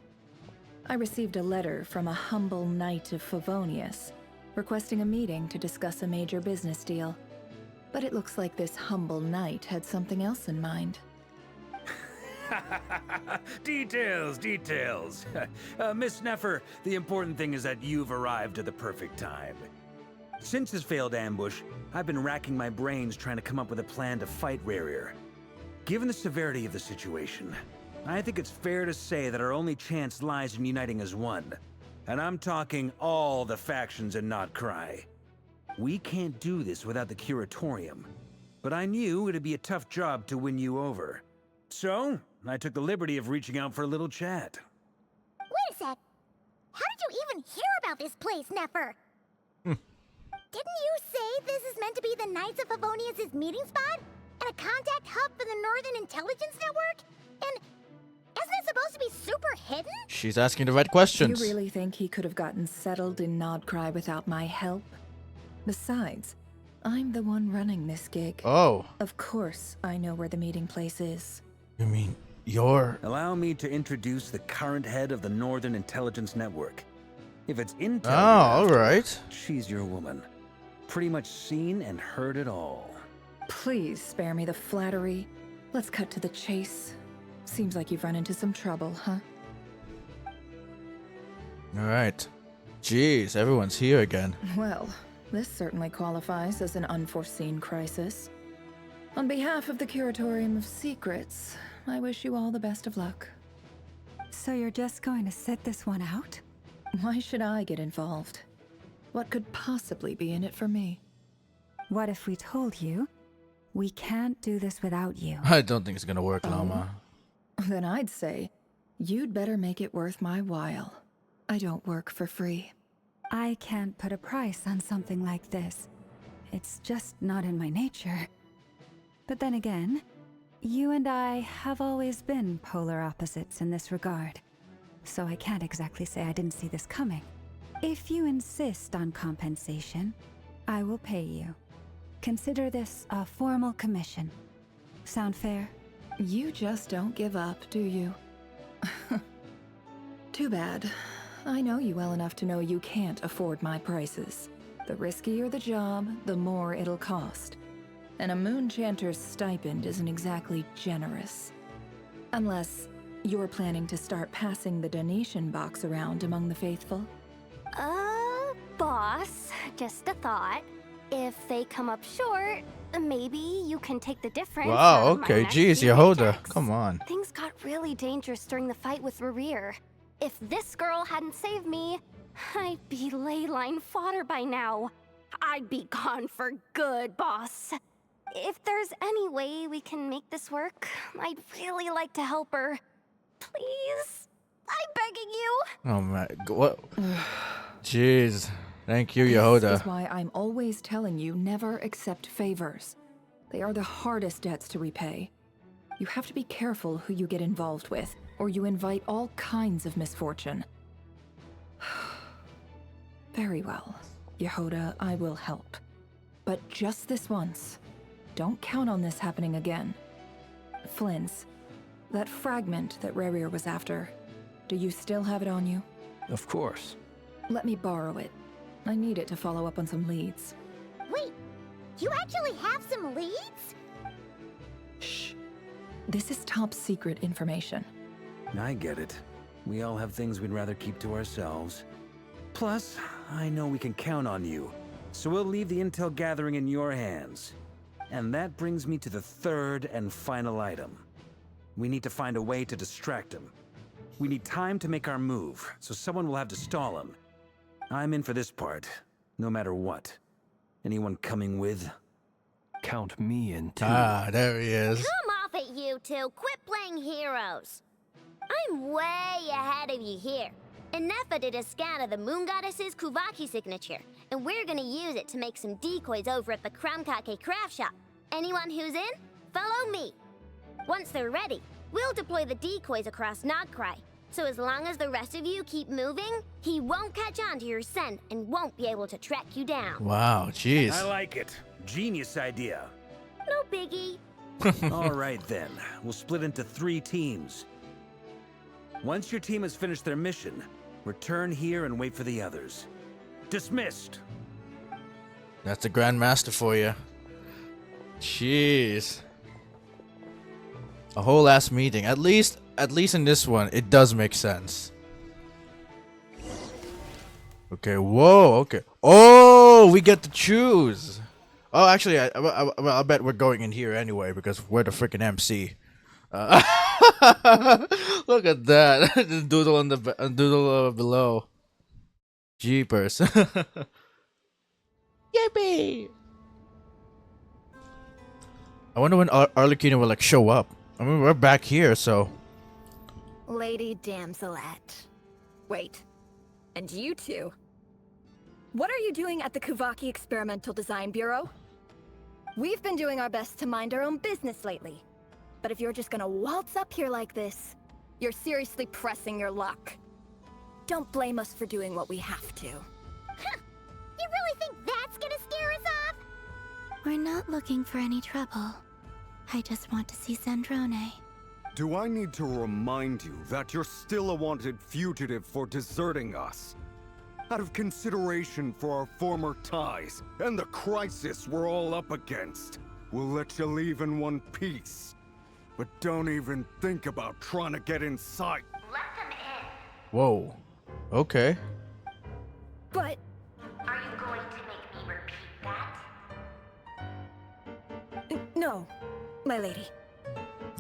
I received a letter from a humble knight of Favonius, requesting a meeting to discuss a major business deal. But it looks like this humble knight had something else in mind. Details, details. Miss Neffer, the important thing is that you've arrived at the perfect time. Since his failed ambush, I've been racking my brains trying to come up with a plan to fight Rarier. Given the severity of the situation, I think it's fair to say that our only chance lies in uniting as one. And I'm talking all the factions in Notcry. We can't do this without the Curatorium, but I knew it'd be a tough job to win you over. So, I took the liberty of reaching out for a little chat. Wait a sec. How did you even hear about this place, Neffer? Didn't you say this is meant to be the Knights of Favonius' meeting spot? And a contact hub for the Northern Intelligence Network? And isn't it supposed to be super hidden? She's asking the right questions. You really think he could have gotten settled in Nodcry without my help? Besides, I'm the one running this gig. Oh. Of course, I know where the meeting place is. You mean you're... Allow me to introduce the current head of the Northern Intelligence Network. If it's intel, Oh, alright. she's your woman. Pretty much seen and heard it all. Please spare me the flattery. Let's cut to the chase. Seems like you've run into some trouble, huh? Alright. Jeez, everyone's here again. Well, this certainly qualifies as an unforeseen crisis. On behalf of the Curatorium of Secrets, I wish you all the best of luck. So you're just going to sit this one out? Why should I get involved? What could possibly be in it for me? What if we told you we can't do this without you? I don't think it's gonna work, Loma. Then I'd say, you'd better make it worth my while. I don't work for free. I can't put a price on something like this. It's just not in my nature. But then again, you and I have always been polar opposites in this regard. So I can't exactly say I didn't see this coming. If you insist on compensation, I will pay you. Consider this a formal commission. Sound fair? You just don't give up, do you? Too bad. I know you well enough to know you can't afford my prices. The riskier the job, the more it'll cost. And a Moonchanter's stipend isn't exactly generous. Unless you're planning to start passing the donation box around among the faithful. Boss, just a thought. If they come up short, maybe you can take the difference. Wow, from my okay, next jeez, few Yehoda, checks. come on. Things got really dangerous during the fight with Rarier. If this girl hadn't saved me, I'd be ley line fodder by now. I'd be gone for good, boss. If there's any way we can make this work, I'd really like to help her. Please? I'm begging you. Oh my, what? Jeez. Thank you, Yehoda. This is why I'm always telling you never accept favors. They are the hardest debts to repay. You have to be careful who you get involved with, or you invite all kinds of misfortune. Very well, Yehoda, I will help. But just this once. Don't count on this happening again. Flynn's, that fragment that Rarier was after, do you still have it on you? Of course. Let me borrow it. I need it to follow up on some leads. Wait, you actually have some leads? Shh. This is top secret information. I get it. We all have things we'd rather keep to ourselves. Plus, I know we can count on you, so we'll leave the intel gathering in your hands. And that brings me to the third and final item. We need to find a way to distract him. We need time to make our move, so someone will have to stall him. I'm in for this part, no matter what. Anyone coming with? Count me in too. Ah, there he is. Come off it, you two. Quit playing heroes. I'm way ahead of you here. Nefa did a scan of the Moon Goddess's Kuvaki signature, and we're gonna use it to make some decoys over at the Kramkake craft shop. Anyone who's in, follow me. Once they're ready, we'll deploy the decoys across Nodcry. So as long as the rest of you keep moving, he won't catch on to your scent and won't be able to track you down. Wow, jeez. I like it. Genius idea. No biggie. All right then, we'll split into 3 teams. Once your team has finished their mission, return here and wait for the others. Dismissed. That's the Grandmaster for you. Jeez. A whole ass meeting. At least in this one, it does make sense. Okay, whoa, okay. Oh, we get to choose. Oh, actually, I bet we're going in here anyway because we're the freaking MC. Look at that. The doodle on the doodle below. Jeepers. Yippee! I wonder when Arlecchino will like show up. I mean, we're back here, so. Lady Damselette. Wait. And you two? What are you doing at the Kuvaki Experimental Design Bureau? We've been doing our best to mind our own business lately. But if you're just gonna waltz up here like this, you're seriously pressing your luck. Don't blame us for doing what we have to. Huh. You really think that's gonna scare us off? We're not looking for any trouble. I just want to see Zandrone. Do I need to remind you that you're still a wanted fugitive for deserting us? Out of consideration for our former ties and the crisis we're all up against, we'll let you leave in one piece. But don't even think about trying to get inside. Let them in. Whoa. Okay. But... Are you going to make me repeat that? No, my lady.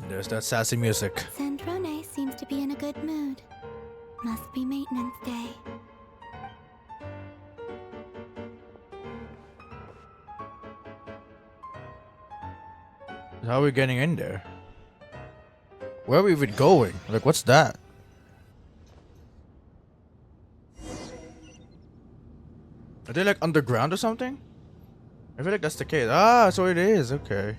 There's that sassy music. Zandrone seems to be in a good mood. Must be maintenance day. How are we getting in there? Where are we even going? Like, what's that? Are they like underground or something? I feel like that's the case. Ah, so it is. Okay.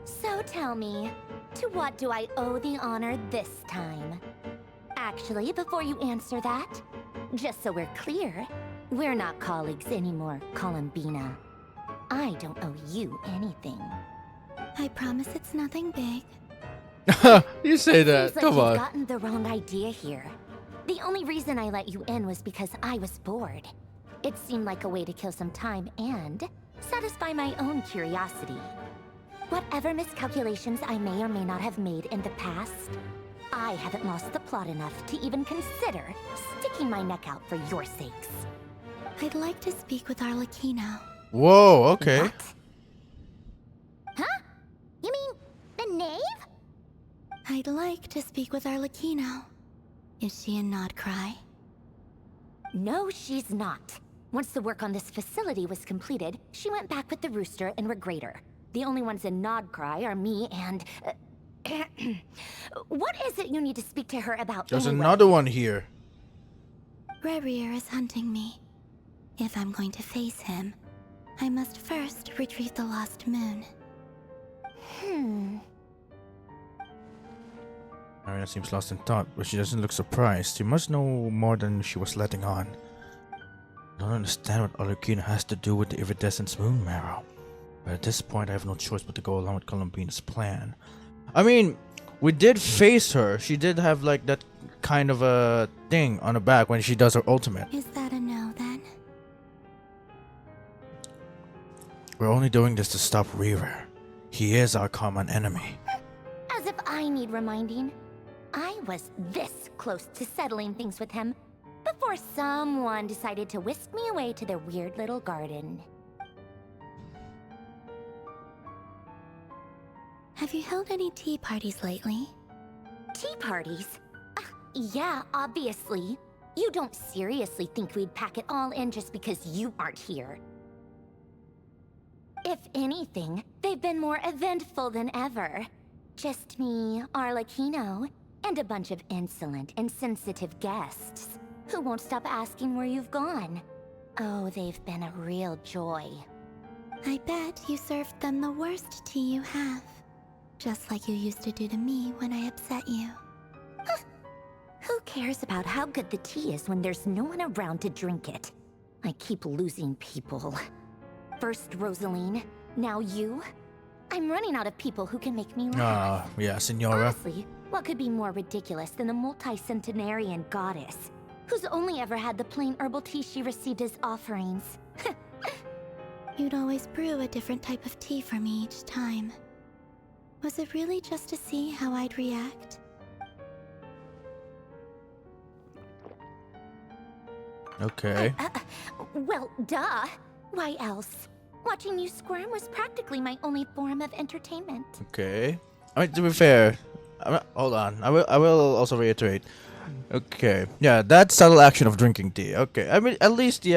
So tell me, to what do I owe the honor this time? Actually, before you answer that, just so we're clear, we're not colleagues anymore, Columbina. I don't owe you anything. I promise it's nothing big. You say that. Seems like Come you've on. gotten the wrong idea here. The only reason I let you in was because I was bored. It seemed like a way to kill some time and satisfy my own curiosity. Whatever miscalculations I may or may not have made in the past, I haven't lost the plot enough to even consider sticking my neck out for your sakes. I'd like to speak with Arlecchino. Whoa, okay. What? Huh? You mean the knave? I'd like to speak with Arlecchino. Is she in Nodcry? No, she's not. Once the work on this facility was completed, she went back with the Rooster and Regrator. The only ones in Nodcry are me and... what is it you need to speak to her about There's anyway? another one here. Rerir is hunting me. If I'm going to face him, I must first retrieve the lost moon. Marina seems lost in thought, but she doesn't look surprised. She must know more than she was letting on. I don't understand what Arlecchino has to do with the iridescent moon marrow. But at this point, I have no choice but to go along with Columbina's plan. I mean, we did face her. She did have like that kind of a thing on her back when she does her ultimate. Is that a no then? We're only doing this to stop Rerir. He is our common enemy. As if I need reminding. I was this close to settling things with him before someone decided to whisk me away to their weird little garden. Have you held any tea parties lately? Tea parties? Yeah, obviously. You don't seriously think we'd pack it all in just because you aren't here. If anything, they've been more eventful than ever. Just me, Arlecchino, and a bunch of insolent and sensitive guests who won't stop asking where you've gone. Oh, they've been a real joy. I bet you served them the worst tea you have. Just like you used to do to me when I upset you. Who cares about how good the tea is when there's no one around to drink it? I keep losing people. First Rosaline, now you. I'm running out of people who can make me laugh. Yeah, Senora. Honestly, what could be more ridiculous than a multi-centenarian goddess who's only ever had the plain herbal tea she received as offerings? You'd always brew a different type of tea for me each time. Was it really just to see how I'd react? Okay. Well, duh. Why else? Watching you squirm was practically my only form of entertainment. Okay. I mean, to be fair, hold on. I will also reiterate. Okay. Yeah, that subtle action of drinking tea. Okay. I mean, at least they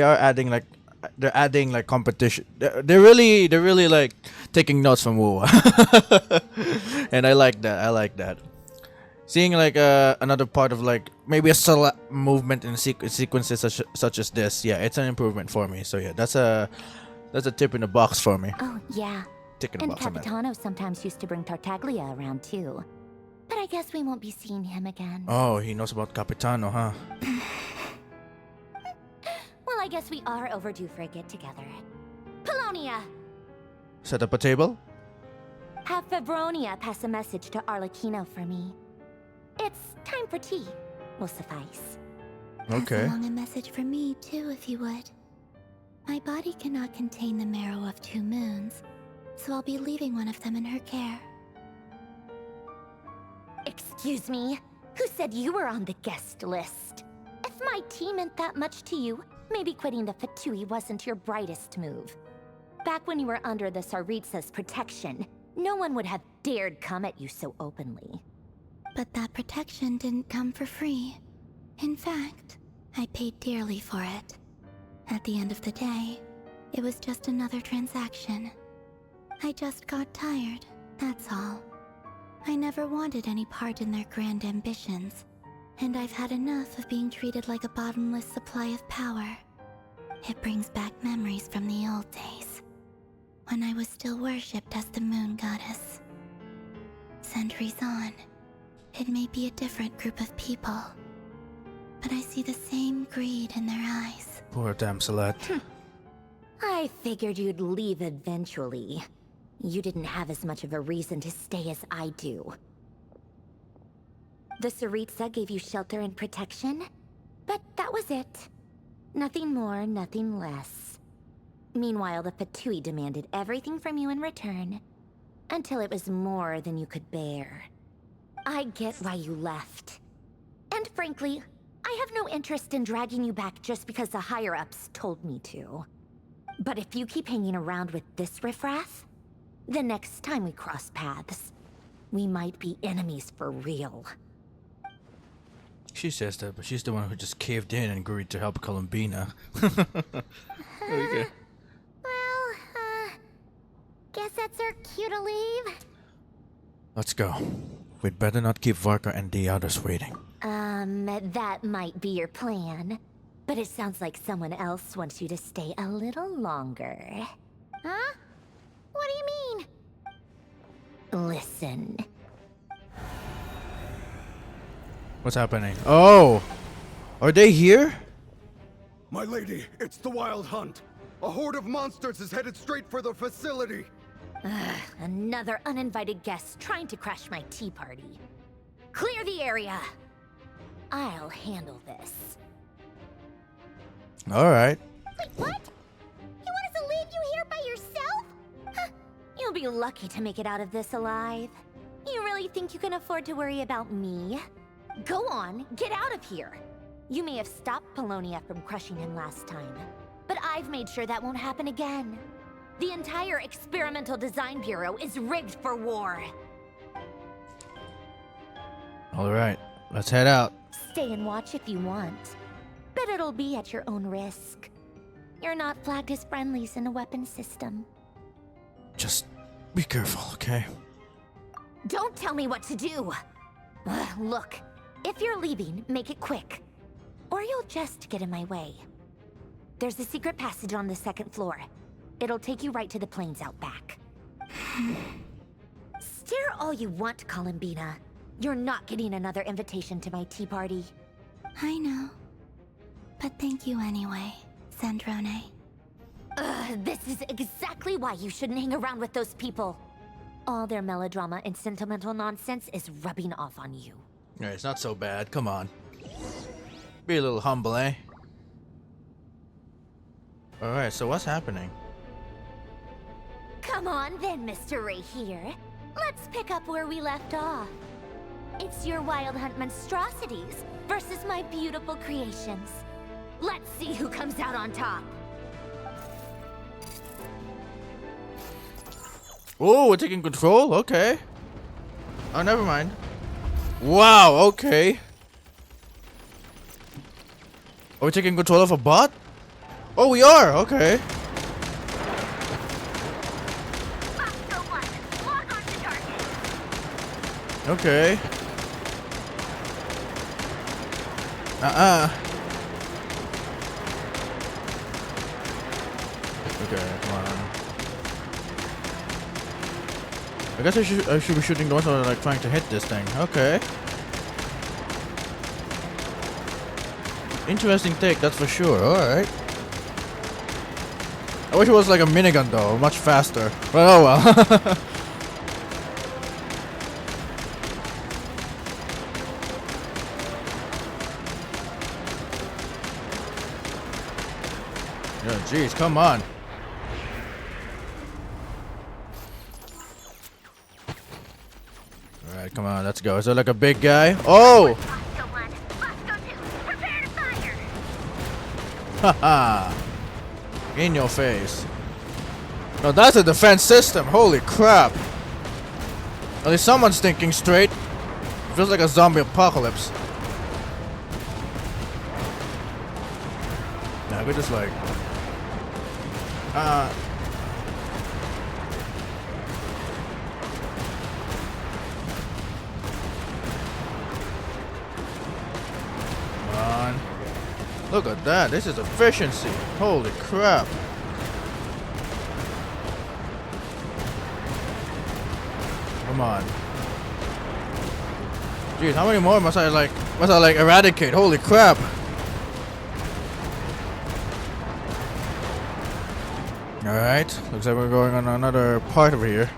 are adding like competition. They're really like taking notes from Wu. And I like that. Seeing like another part of like maybe a subtle movement in sequences such as this. Yeah, it's an improvement for me. So yeah, that's a tip in the box for me. Oh, yeah. Tick in the And box. I meant. Capitano sometimes used to bring Tartaglia around too. But I guess we won't be seeing him again. Oh, he knows about Capitano, huh? Well, I guess we are overdue for a get-together. Polonia! Set up a table? Have Febronia pass a message to Arlecchino for me. It's time for tea. Will suffice. Okay. Pass along a message for me too, if you would. My body cannot contain the marrow of 2 moons, so I'll be leaving one of them in her care. Excuse me? Who said you were on the guest list? If my tea meant that much to you, maybe quitting the Fatui wasn't your brightest move. Back when you were under the Tsaritsa's protection, no one would have dared come at you so openly. But that protection didn't come for free. In fact, I paid dearly for it. At the end of the day, it was just another transaction. I just got tired, that's all. I never wanted any part in their grand ambitions, and I've had enough of being treated like a bottomless supply of power. It brings back memories from the old days, when I was still worshipped as the moon goddess. Centuries on, it may be a different group of people, but I see the same greed in their eyes. Poor damselette. I figured you'd leave eventually. You didn't have as much of a reason to stay as I do. The Tsaritsa gave you shelter and protection, but that was it. Nothing more, nothing less. Meanwhile, the Fatui demanded everything from you in return, until it was more than you could bear. I get why you left. And frankly, I have no interest in dragging you back just because the higher-ups told me to. But if you keep hanging around with this riffraff, the next time we cross paths, we might be enemies for real. She says that, but she's the one who just caved in and agreed to help Columbina. Okay. Guess that's our cue to leave. Let's go. We'd better not keep Varka and the others waiting. That might be your plan. But it sounds like someone else wants you to stay a little longer. Huh? What do you mean? Listen. What's happening? Oh! Are they here? My lady, it's the Wild Hunt. A horde of monsters is headed straight for the facility. Another uninvited guest trying to crash my tea party. Clear the area. I'll handle this. Alright. Wait, what? You want us to leave you here by yourself? Huh. You'll be lucky to make it out of this alive. You really think you can afford to worry about me? Go on, get out of here. You may have stopped Polonia from crushing him last time, but I've made sure that won't happen again. The entire Experimental Design Bureau is rigged for war. Alright, let's head out. Stay and watch if you want, but it'll be at your own risk. You're not flagged as friendlies in a weapon system. Just be careful, okay? Don't tell me what to do! Look, if you're leaving, make it quick. Or you'll just get in my way. There's a secret passage on the 2nd floor. It'll take you right to the plains out back. Stare all you want, Columbina. You're not getting another invitation to my tea party. I know. But thank you anyway, Sandrone. This is exactly why you shouldn't hang around with those people. All their melodrama and sentimental nonsense is rubbing off on you. Yeah, it's not so bad. Come on. Be a little humble, eh? Alright, so what's happening? Come on then, Mr. Ray here. Let's pick up where we left off. It's your Wild Hunt monstrosities versus my beautiful creations. Let's see who comes out on top. Oh, we're taking control? Okay. Oh, never mind. Wow, okay. Are we taking control of a bot? Oh, we are, okay. Okay. Okay, come on. I guess I should be shooting the ones that are like trying to hit this thing. Okay. Interesting take, that's for sure. Alright. I wish it was like a minigun though, much faster. But oh well. Yeah, jeez, come on. Alright, come on, let's go. Is there like a big guy? Oh! Haha! In your face. No, that's a defense system. Holy crap. At least someone's thinking straight. It feels like a zombie apocalypse. Nah, we're just like... Come on. Look at that. This is efficiency. Holy crap. Come on. Jeez, how many more must I like eradicate? Holy crap. Alright, looks like we're going on another part over here.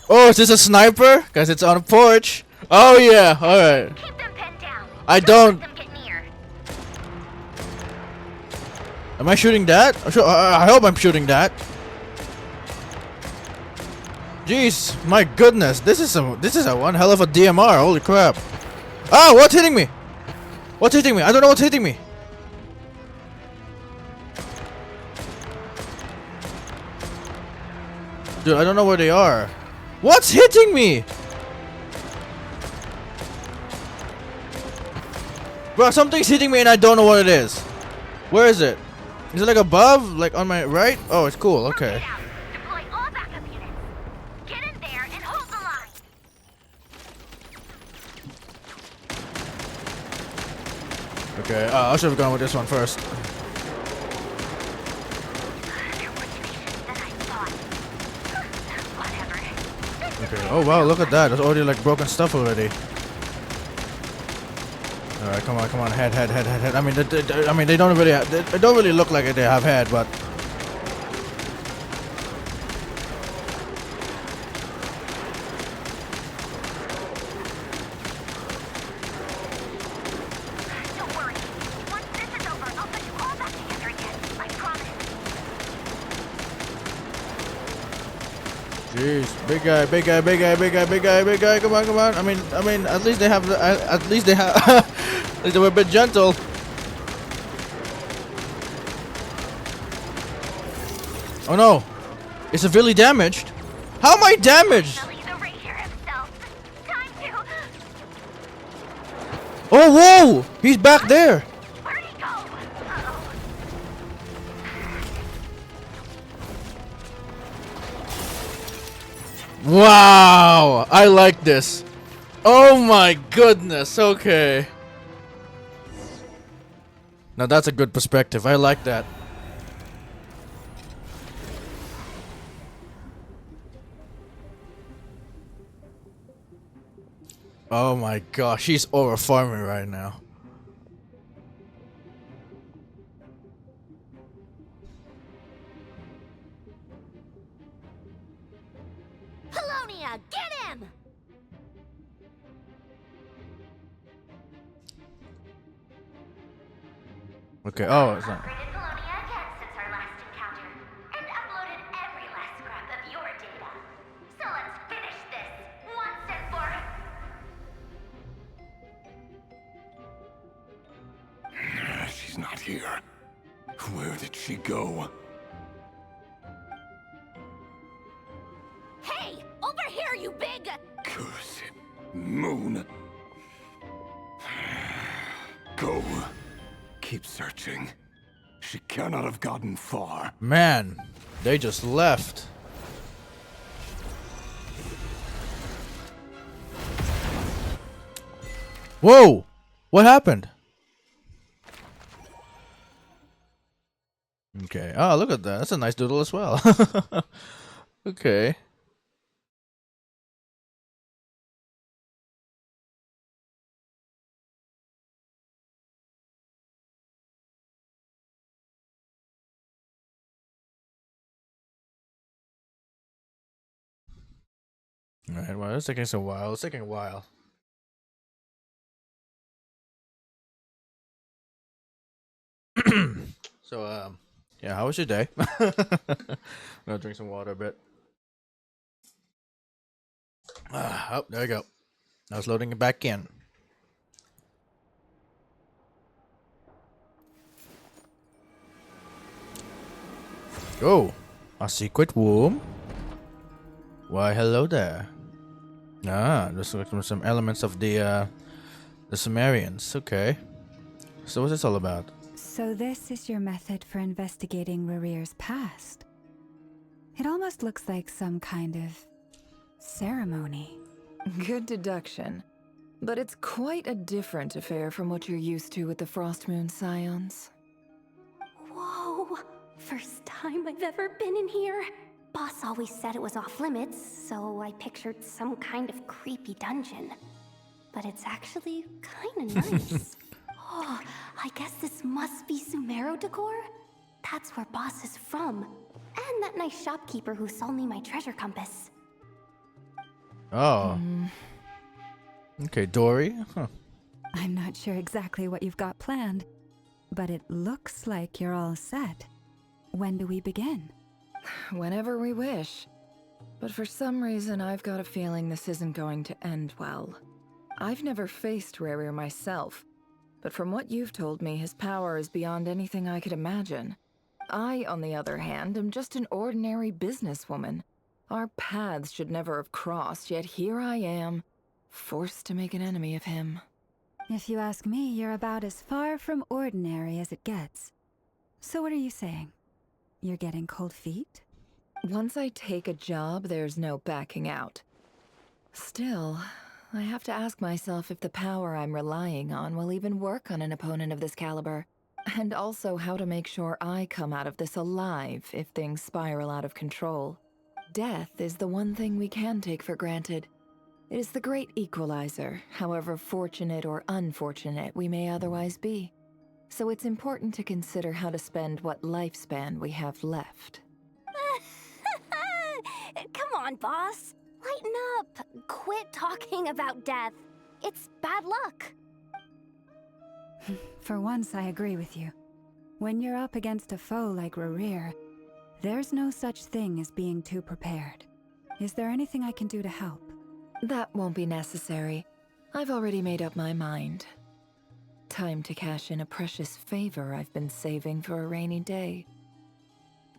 Oh, is this a sniper? Guys, it's on a porch. Oh yeah, alright. Keep them pinned down. I don't. Let them get near. Am I shooting that? I hope I'm shooting that. Jeez, my goodness, this is a one hell of a DMR. Holy crap! Ah, what's hitting me? What's hitting me? I don't know what's hitting me. Dude, I don't know where they are. What's hitting me? Bro, something's hitting me and I don't know what it is. Where is it? Is it like above? Like on my right? Oh, it's cool. Okay. Deploy all backup units. Get in there and hold the line. Okay, I should have gone with this one first. Okay. Oh wow, look at that. There's already like broken stuff already. All right, come on, head. I mean, they don't really look like they have head, but. Don't worry. Once this is over, I'll put you all back together again. I promise. Jeez, big guy. Come on. I mean, at least they have. At least they have. At least they were a bit gentle. Oh no! Is severely damaged? How am I damaged? Oh whoa! He's back there! Wow! I like this. Oh my goodness, okay. Now that's a good perspective. I like that. Oh my gosh, she's over farming right now. Polonia, get him! Okay, oh, it's not. Upgraded Columbina again since our last encounter, and uploaded every last scrap of your data. So let's finish this once and for She's not here. Where did she go? Hey, over here, you big... Curse it. Moon. Go. Keep searching. She cannot have gotten far. Man, they just left. Whoa! What happened? Okay. Oh, look at that. That's a nice doodle as well. Okay. Alright, well, it's taking a while. It's taking a while. So, yeah, how was your day? I'm gonna drink some water a bit. Oh, there you go. I was loading it back in. Oh, a secret room? Why, hello there. Ah, there's some elements of the Sumerians. Okay. So what's this all about? So this is your method for investigating Rarir's past. It almost looks like some kind of ceremony. Good deduction. But it's quite a different affair from what you're used to with the Frostmoon Scions. Whoa! First time I've ever been in here. Boss always said it was off limits, so I pictured some kind of creepy dungeon. But it's actually kinda nice. Oh, I guess this must be Sumero decor? That's where Boss is from. And that nice shopkeeper who sold me my treasure compass. Oh. Okay, Dory. Huh. I'm not sure exactly what you've got planned, but it looks like you're all set. When do we begin? Whenever we wish. But for some reason, I've got a feeling this isn't going to end well. I've never faced Rarir myself, but from what you've told me, his power is beyond anything I could imagine. I, on the other hand, am just an ordinary businesswoman. Our paths should never have crossed, yet here I am, forced to make an enemy of him. If you ask me, you're about as far from ordinary as it gets. So what are you saying? You're getting cold feet? Once I take a job, there's no backing out. Still, I have to ask myself if the power I'm relying on will even work on an opponent of this caliber. And also how to make sure I come out of this alive if things spiral out of control. Death is the one thing we can take for granted. It is the great equalizer, however fortunate or unfortunate we may otherwise be. So it's important to consider how to spend what lifespan we have left. Come on, boss. Lighten up. Quit talking about death. It's bad luck. For once, I agree with you. When you're up against a foe like Rarir, there's no such thing as being too prepared. Is there anything I can do to help? That won't be necessary. I've already made up my mind. Time to cash in a precious favor I've been saving for a rainy day.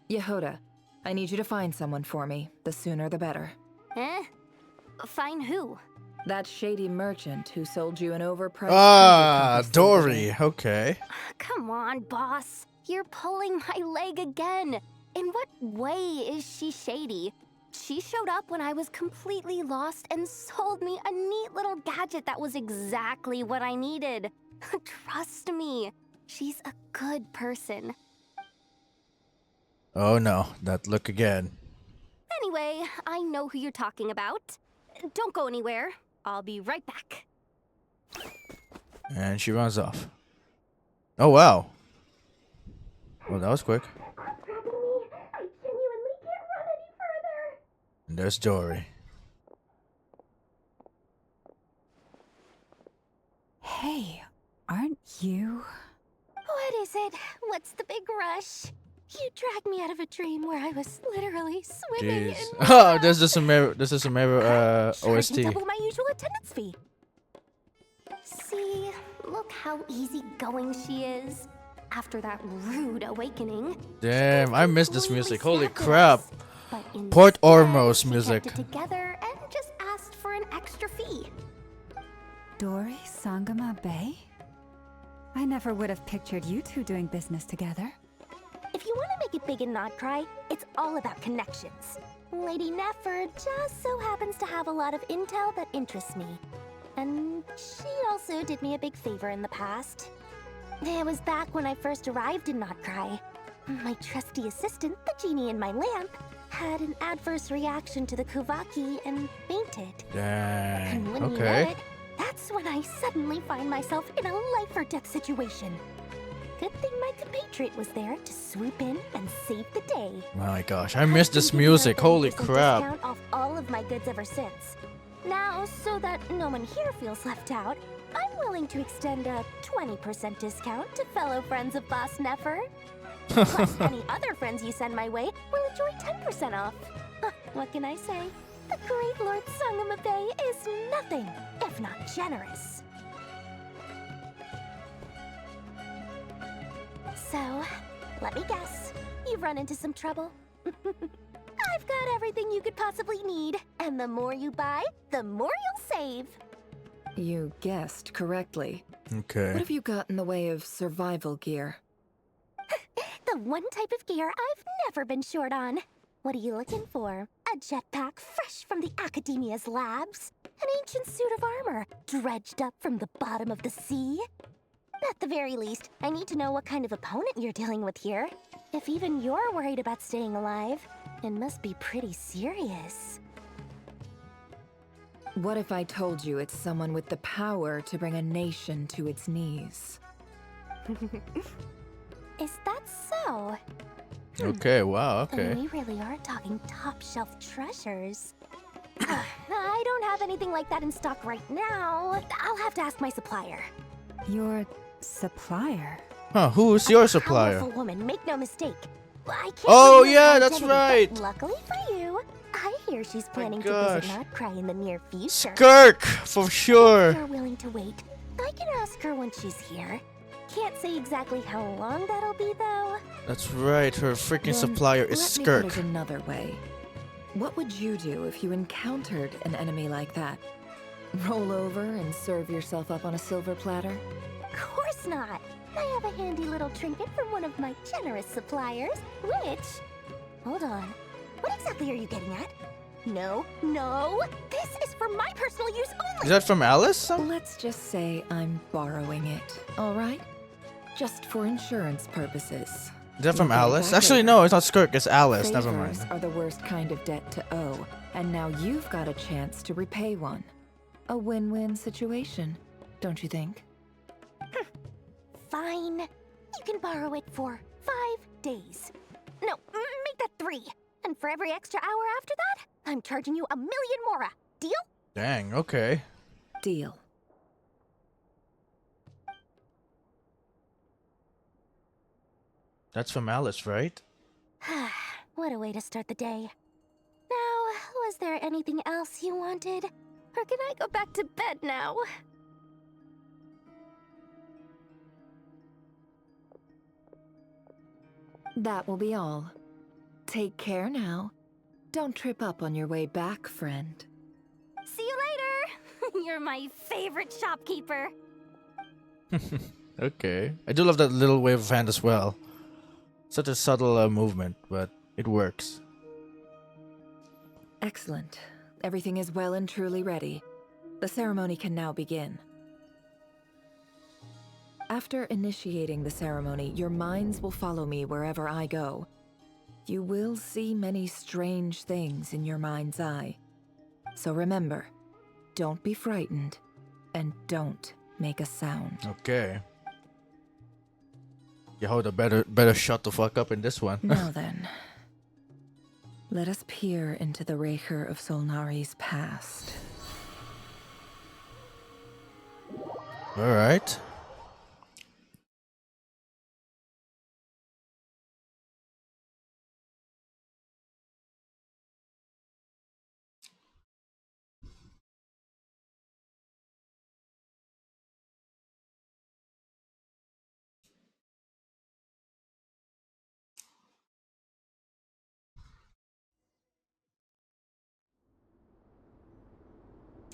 Yehoda, I need you to find someone for me. The sooner the better. Eh? Find who? That shady merchant who sold you an overpriced Ah, treasure compass the other Dory. day. Okay. Come on, boss. You're pulling my leg again. In what way is she shady? She showed up when I was completely lost and sold me a neat little gadget that was exactly what I needed. Trust me, she's a good person. Oh no, that look again. Anyway, I know who you're talking about. Don't go anywhere. I'll be right back. And she runs off. Oh wow. Well, that was quick. And there's Dory. Hey, aren't you? What is it? What's the big rush? You dragged me out of a dream where I was literally swimming Jeez. in Oh, this is a Sumeru OST. charging double my usual attendance fee. See, look how easygoing she is. After that rude awakening. Damn, I missed this music. Holy snapped at crap. us. But Port instead, Ormos she music. kept it together and just asked for an extra fee. Dory Sangama Bay? I never would have pictured you two doing business together. If you want to make it big and not cry, it's all about connections. Lady Nefer just so happens to have a lot of intel that interests me. And she also did me a big favor in the past. It was back when I first arrived in Notcry. My trusty assistant, the genie in my lamp, had an adverse reaction to the Kuvaki and fainted. Dang. And when you know Okay. it, that's when I suddenly find myself in a life-or-death situation. Good thing my compatriot was there to swoop in and save the day. My gosh, I missed this I've been giving her music. a Holy 30% crap. discount off all of my goods ever since. Now, so that no one here feels left out, I'm willing to extend a 20% discount to fellow friends of Boss Nefer. Plus, any other friends you send my way will enjoy 10% off. What can I say? The great Lord Sangama Bay is nothing if not generous. So, let me guess. You've run into some trouble? I've got everything you could possibly need. And the more you buy, the more you'll save. You guessed correctly. Okay. What have you got in the way of survival gear? The one type of gear I've never been short on. What are you looking for? A jetpack fresh from the Academia's labs? An ancient suit of armor dredged up from the bottom of the sea? At the very least, I need to know what kind of opponent you're dealing with here. If even you're worried about staying alive, it must be pretty serious. What if I told you it's someone with the power to bring a nation to its knees? Is that so? Okay, wow, okay. Then we really are talking top-shelf treasures. I don't have anything like that in stock right now. I'll have to ask my supplier. Your supplier? Huh, who's your supplier? Powerful woman, make no mistake. I can't Oh, reveal her yeah, that's identity, right. but luckily for you, I hear she's planning to gosh. visit Notcry in the near future. Skirk, for sure. If you're willing to wait, I can ask her when she's here. Can't say exactly how long that'll be, though. That's right, her freaking Then supplier is let me Skirk. put it another way. What would you do if you encountered an enemy like that? Roll over and serve yourself up on a silver platter? Of course not. I have a handy little trinket from one of my generous suppliers, which... Hold on. What exactly are you getting at? No, no! This is for my personal use only! Is that from Alice? Let's just say I'm borrowing it, alright? Just for insurance purposes. Is that from We'll get it Alice? back Actually, later. no, it's not Skirk, it's Alice. Never Favors mind. are the worst kind of debt to owe, and now you've got a chance to repay one. A win-win situation, don't you think? Fine. You can borrow it for 5 days. No, make that 3. And for every extra hour after that, I'm charging you 1,000,000 mora. Deal? Dang, okay. Deal. That's from Alice, right? What a way to start the day. Now, was there anything else you wanted? Or can I go back to bed now? That will be all. Take care now. Don't trip up on your way back, friend. See you later! You're my favorite shopkeeper. Okay. I do love that little wave of hand as well. Such a subtle movement, but it works. Excellent. Everything is well and truly ready. The ceremony can now begin. After initiating the ceremony, your minds will follow me wherever I go. You will see many strange things in your mind's eye. So remember, don't be frightened, and don't make a sound. Okay. Yehoda better shut the fuck up in this one. Now then, let us peer into the Raker of Solnari's past. All right.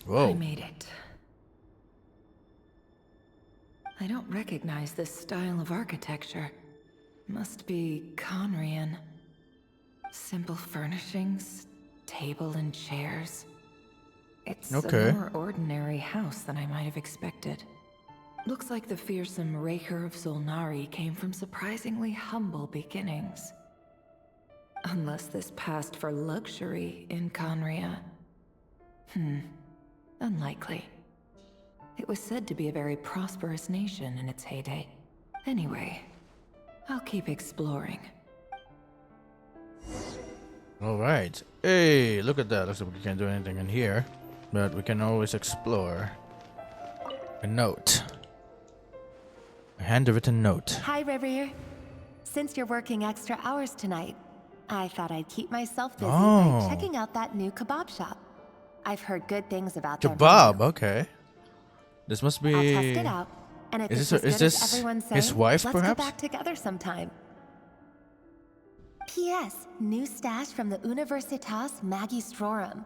Whoa. I made it. I don't recognize this style of architecture. Must be Conrian. Simple furnishings, table and chairs. It's Okay. a more ordinary house than I might have expected. Looks like the fearsome Raker of Solnari came from surprisingly humble beginnings. Unless this passed for luxury in Conria. Unlikely. It was said to be a very prosperous nation in its heyday. Anyway, I'll keep exploring. Alright. Hey, look at that. Looks like we can't do anything in here. But we can always explore. A note. A handwritten note. Hi, Rivier. Since you're working extra hours tonight, I thought I'd keep myself busy by checking out that new kebab shop. I've heard good things about their Kebab, menu. okay. This must be... I'll test it out, and if it's as good as everyone's saying, his wife, let's perhaps? get back together sometime. P.S. New stash from the Universitas Magistrorum.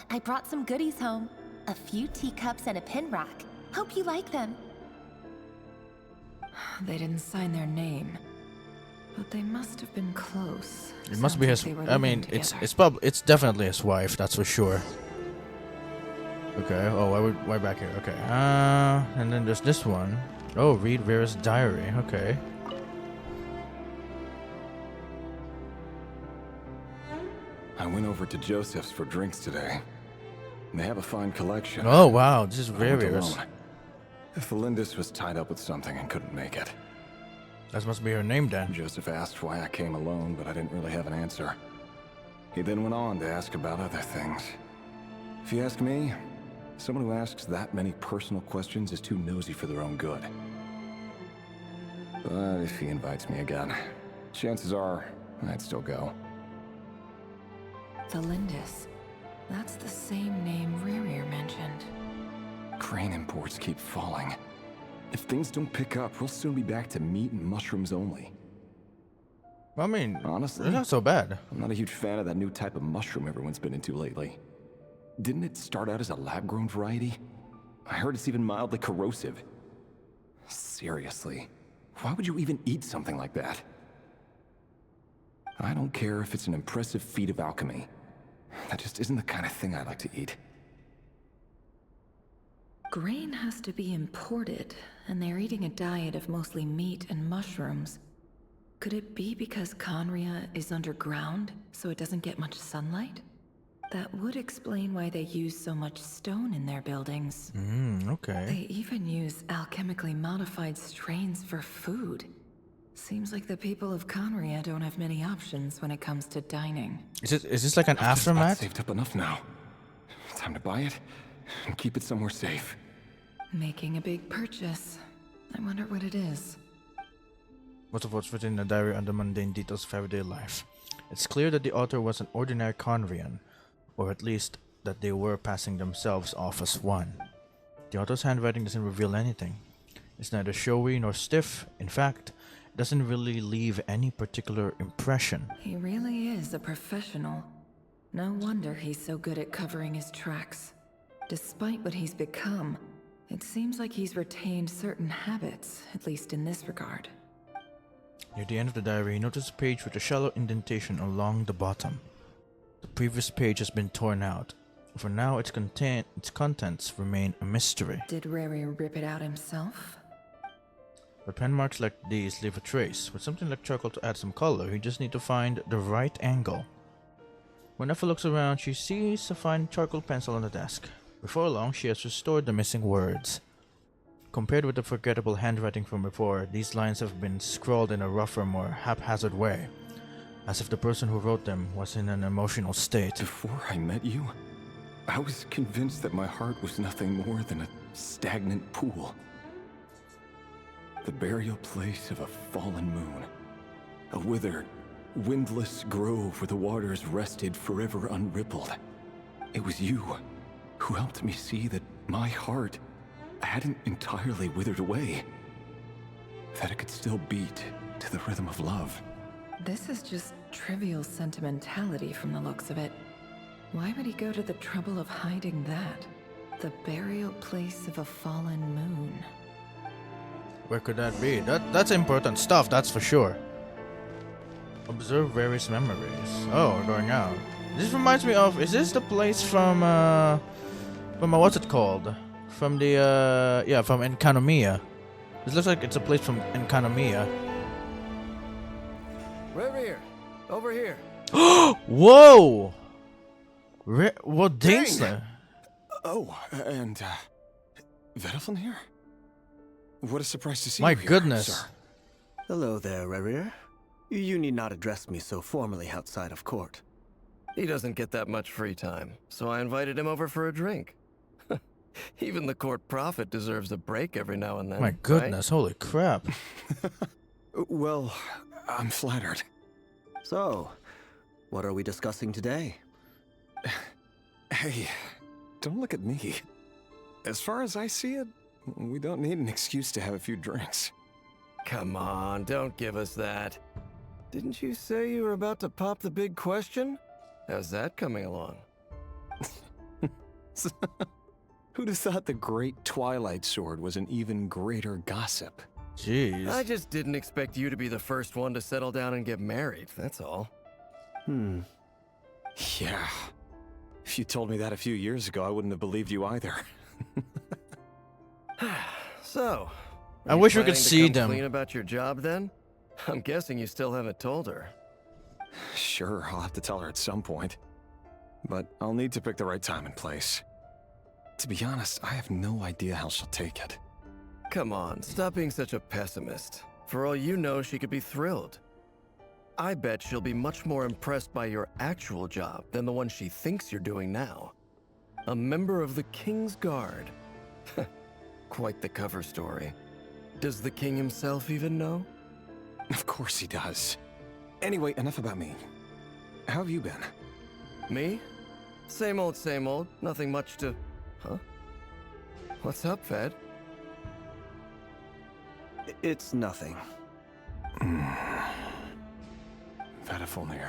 I brought some goodies home. A few teacups and a pin rack. Hope you like them. They didn't sign their name, but they must have been close. It must be his... I mean, it's definitely his wife, that's for sure. Okay, oh, why back here? Okay, and then there's this one. Oh, read Vera's diary, okay. I went over to Joseph's for drinks today. They have a fine collection. Oh, wow, this is I went Vera's. alone. Felindis was tied up with something and couldn't make it. That must be her name then. Joseph asked why I came alone, but I didn't really have an answer. He then went on to ask about other things. If you ask me, someone who asks that many personal questions is too nosy for their own good. But if he invites me again, chances are I'd still go. Felindis. That's the same name Ririer mentioned. Crane imports keep falling. If things don't pick up, we'll soon be back to meat and mushrooms only. I mean, honestly, it's not so bad. I'm not a huge fan of that new type of mushroom everyone's been into lately. Didn't it start out as a lab-grown variety? I heard it's even mildly corrosive. Seriously, why would you even eat something like that? I don't care if it's an impressive feat of alchemy. That just isn't the kind of thing I like to eat. Grain has to be imported, and they're eating a diet of mostly meat and mushrooms. Could it be because Conria is underground, so it doesn't get much sunlight? That would explain why they use so much stone in their buildings. Okay. They even use alchemically modified strains for food. Seems like the people of Conria don't have many options when it comes to dining. Is this like an I've just about aftermath? saved up enough now. Time to buy it and keep it somewhere safe. Making a big purchase. I wonder what it is. Most of what's written in the diary are the mundane details of everyday life. It's clear that the author was an ordinary Conrian, or at least that they were passing themselves off as one. The author's handwriting doesn't reveal anything. It's neither showy nor stiff. In fact, it doesn't really leave any particular impression. He really is a professional. No wonder he's so good at covering his tracks. Despite what he's become, it seems like he's retained certain habits, at least in this regard. Near the end of the diary, he noticed a page with a shallow indentation along the bottom. The previous page has been torn out. For now, its contents remain a mystery. Did Riri rip it out himself? But pen marks like these leave a trace. With something like charcoal to add some color, you just need to find the right angle. When Effa looks around, she sees a fine charcoal pencil on the desk. Before long, she has restored the missing words. Compared with the forgettable handwriting from before, these lines have been scrawled in a rougher, more haphazard way, as if the person who wrote them was in an emotional state. Before I met you, I was convinced that my heart was nothing more than a stagnant pool. The burial place of a fallen moon. A withered, windless grove where the waters rested forever unrippled. It was you who helped me see that my heart hadn't entirely withered away. That it could still beat to the rhythm of love. This is just trivial sentimentality from the looks of it. Why would he go to the trouble of hiding that? The burial place of a fallen moon. Where could that be? That's important stuff, that's for sure. Observe various memories. Oh, we're going out. This reminds me of, is this the place from what's it called? From the, yeah, from Enkanomiya. This looks like it's a place from Enkanomiya. Right here. Over here. Whoa! What Dainsler? Oh, and, Vedaflin here? What a surprise to see My you here, goodness. sir. Hello there, Rerir. You need not address me so formally outside of court. He doesn't get that much free time, so I invited him over for a drink. Even the court prophet deserves a break every now and then. My goodness, holy crap. Well, I'm flattered. So, what are we discussing today? Hey, don't look at me. As far as I see it, we don't need an excuse to have a few drinks. Come on, don't give us that. Didn't you say you were about to pop the big question? How's that coming along? Who'd have thought the great Twilight Sword was an even greater gossip? Jeez. I just didn't expect you to be the first one to settle down and get married, that's all. Yeah. If you told me that a few years ago, I wouldn't have believed you either. So, I wish we could planning to see come them. clean about your job then? I'm guessing you still haven't told her. Sure, I'll have to tell her at some point. But I'll need to pick the right time and place. To be honest, I have no idea how she'll take it. Come on, stop being such a pessimist. For all you know, she could be thrilled. I bet she'll be much more impressed by your actual job than the one she thinks you're doing now. A member of the King's Guard. Quite the cover story. Does the king himself even know? Of course he does. Anyway, enough about me. How have you been? Me? Same old, same old. Nothing much to... Huh? What's up, Fed? It's nothing. Vedaflin,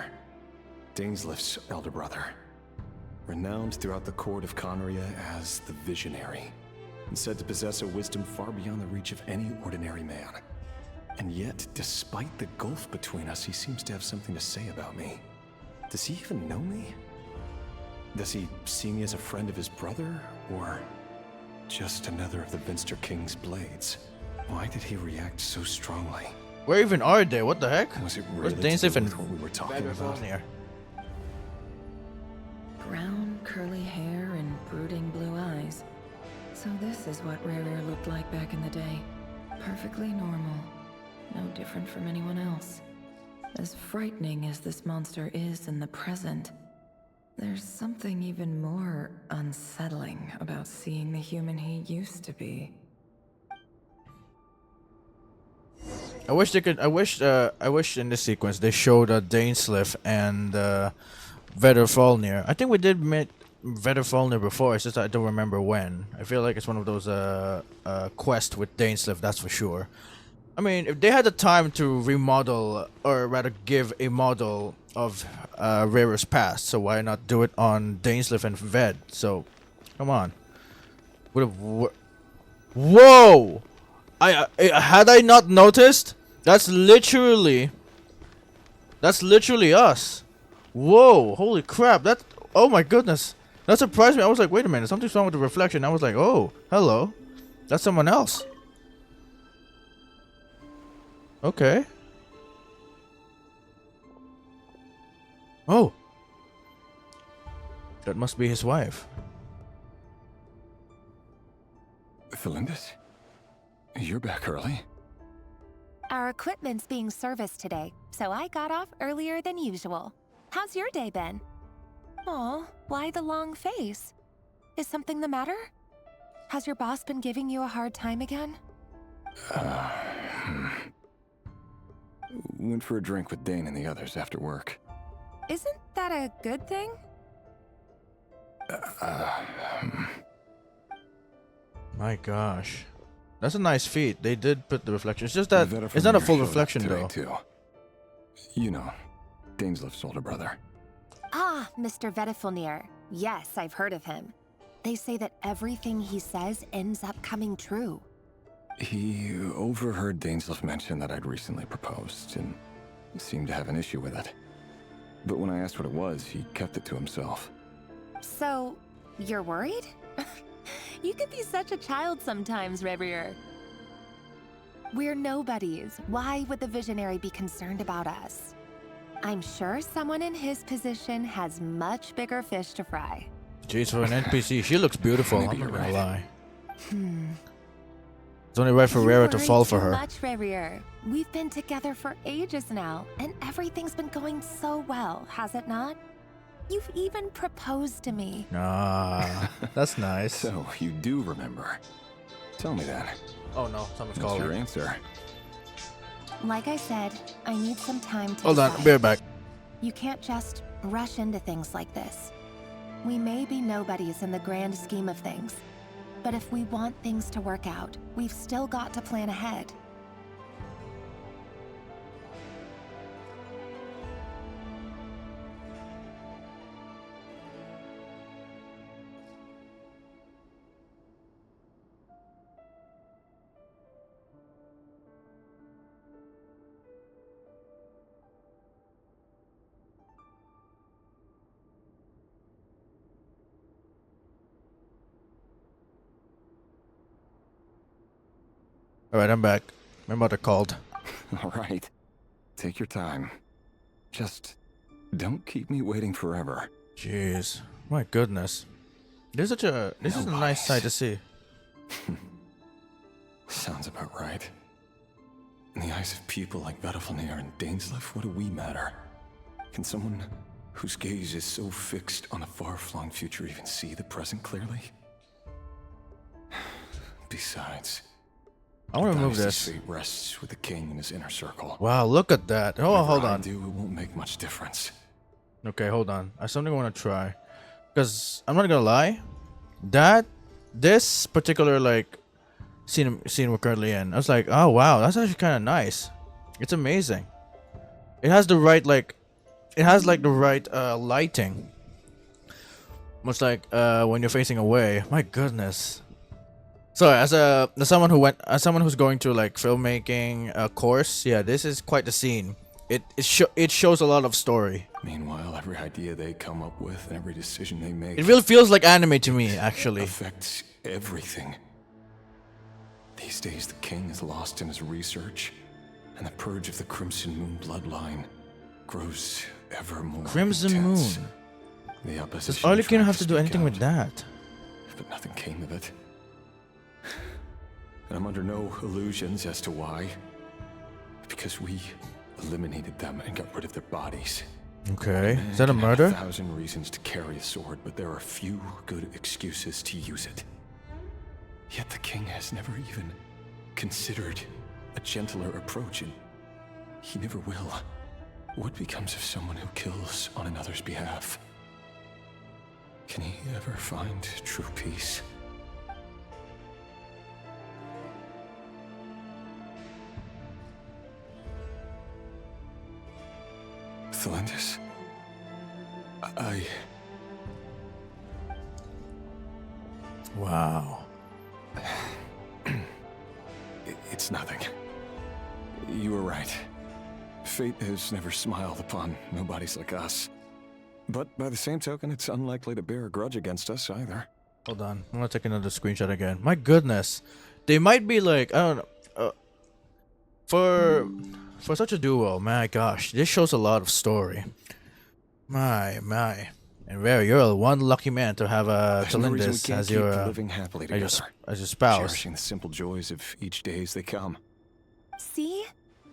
Dainslif's elder brother. Renowned throughout the court of Conria as the Visionary, and said to possess a wisdom far beyond the reach of any ordinary man. And yet, despite the gulf between us, he seems to have something to say about me. Does he even know me? Does he see me as a friend of his brother, or just another of the Vinster King's blades? Why did he react so strongly? Where even are they? What the heck? Was it Where's really to Dainsliff do and with what we were talking about? here? Brown, curly hair and brooding blue eyes. So this is what Rerir looked like back in the day. Perfectly normal. No different from anyone else. As frightening as this monster is in the present, there's something even more unsettling about seeing the human he used to be. I wish they could. I wish in this sequence they showed Dainsliff and Vedaflin. I think we did meet Vedaflin before. It's just I don't remember when. I feel like it's one of those quests with Dainsliff. That's for sure. I mean, if they had the time to remodel, or rather give a model of Rerir's past, so why not do it on Dainsliff and Ved? So, come on. Whoa! I had I not noticed? That's literally us. Whoa! Holy crap! That, oh my goodness! That surprised me. I was like, wait a minute, something's wrong with the reflection. I was like, oh, hello, that's someone else. Okay. Oh. That must be his wife. you're back early. Our equipment's being serviced today, so I got off earlier than usual. How's your day been? Aw, why the long face? Is something the matter? Has your boss been giving you a hard time again? Went for a drink with Dane and the others after work. Isn't that a good thing? My gosh. That's a nice feat. They did put the reflection. It's just that it's not a full reflection though. Too. You know, Dainsleif's older brother. Ah, Mr. Vedifilnir. Yes, I've heard of him. They say that everything he says ends up coming true. He overheard Dainsleif mention that I'd recently proposed and seemed to have an issue with it. But when I asked what it was, he kept it to himself. So, you're worried? You can be such a child sometimes, Revier. We're nobodies. Why would the Visionary be concerned about us? I'm sure someone in his position has much bigger fish to fry. Jeez, for an NPC, she looks beautiful. I'm not gonna lie. Hmm. It's only right for Rara to worry fall for too her. much, Revier. We've been together for ages now, and everything's been going so well, has it not? You've even proposed to me. Ah, that's nice. So, you do remember. Tell me then. Oh no, someone's What's calling. your answer? Like I said, I need some time to Hold on, decide. I'll be right back. You can't just rush into things like this. We may be nobodies in the grand scheme of things, but if we want things to work out, we've still got to plan ahead. Alright, I'm back. My mother called. All right. Take your time. Just don't keep me waiting forever. Jeez. My goodness. This is a nice sight to see. Sounds about right. In the eyes of people like Vedifilnir and Dainsleif, what do we matter? Can someone whose gaze is so fixed on a far-flung future even see the present clearly? Besides, I want to remove Dynasty's this. fate rests with the king and his inner circle. Wow, look at that. Oh, Whatever hold I on. do, it won't make much difference. Okay, hold on. I have something I want to try. Because I'm not gonna lie, this particular like scene we're currently in, I was like, oh wow, that's actually kind of nice. It's amazing. It has the right the right lighting. Much like when you're facing away. My goodness. So as someone who's going through like filmmaking course, yeah, this is quite the scene. It shows a lot of story. Meanwhile, every idea they come up with and every decision they make, It really feels like anime to me, actually. affects everything. These days, the king is lost in his research, and the purge of the Crimson Moon bloodline grows ever more Crimson intense. Moon. The Does opposition Arlequin tried have to do speak anything with out, that? but nothing came of it. And I'm under no illusions as to why. Because we eliminated them and got rid of their bodies. Okay, Man is that a can have murder? 1,000 reasons to carry a sword, but there are few good excuses to use it. Yet the king has never even considered a gentler approach, and he never will. What becomes of someone who kills on another's behalf? Can he ever find true peace? Thalendis, Wow. It's nothing. You were right. Fate has never smiled upon nobodies like us. But by the same token, it's unlikely to bear a grudge against us either. Hold on, I'm gonna take another screenshot again. My goodness, they might be like, I don't know. For such a duo, my gosh, this shows a lot of story. My. And Rare, you're one lucky man to have There's no reason we Talindis can't as keep your living happily together, as your spouse. cherishing the simple joys of each day as they come. See?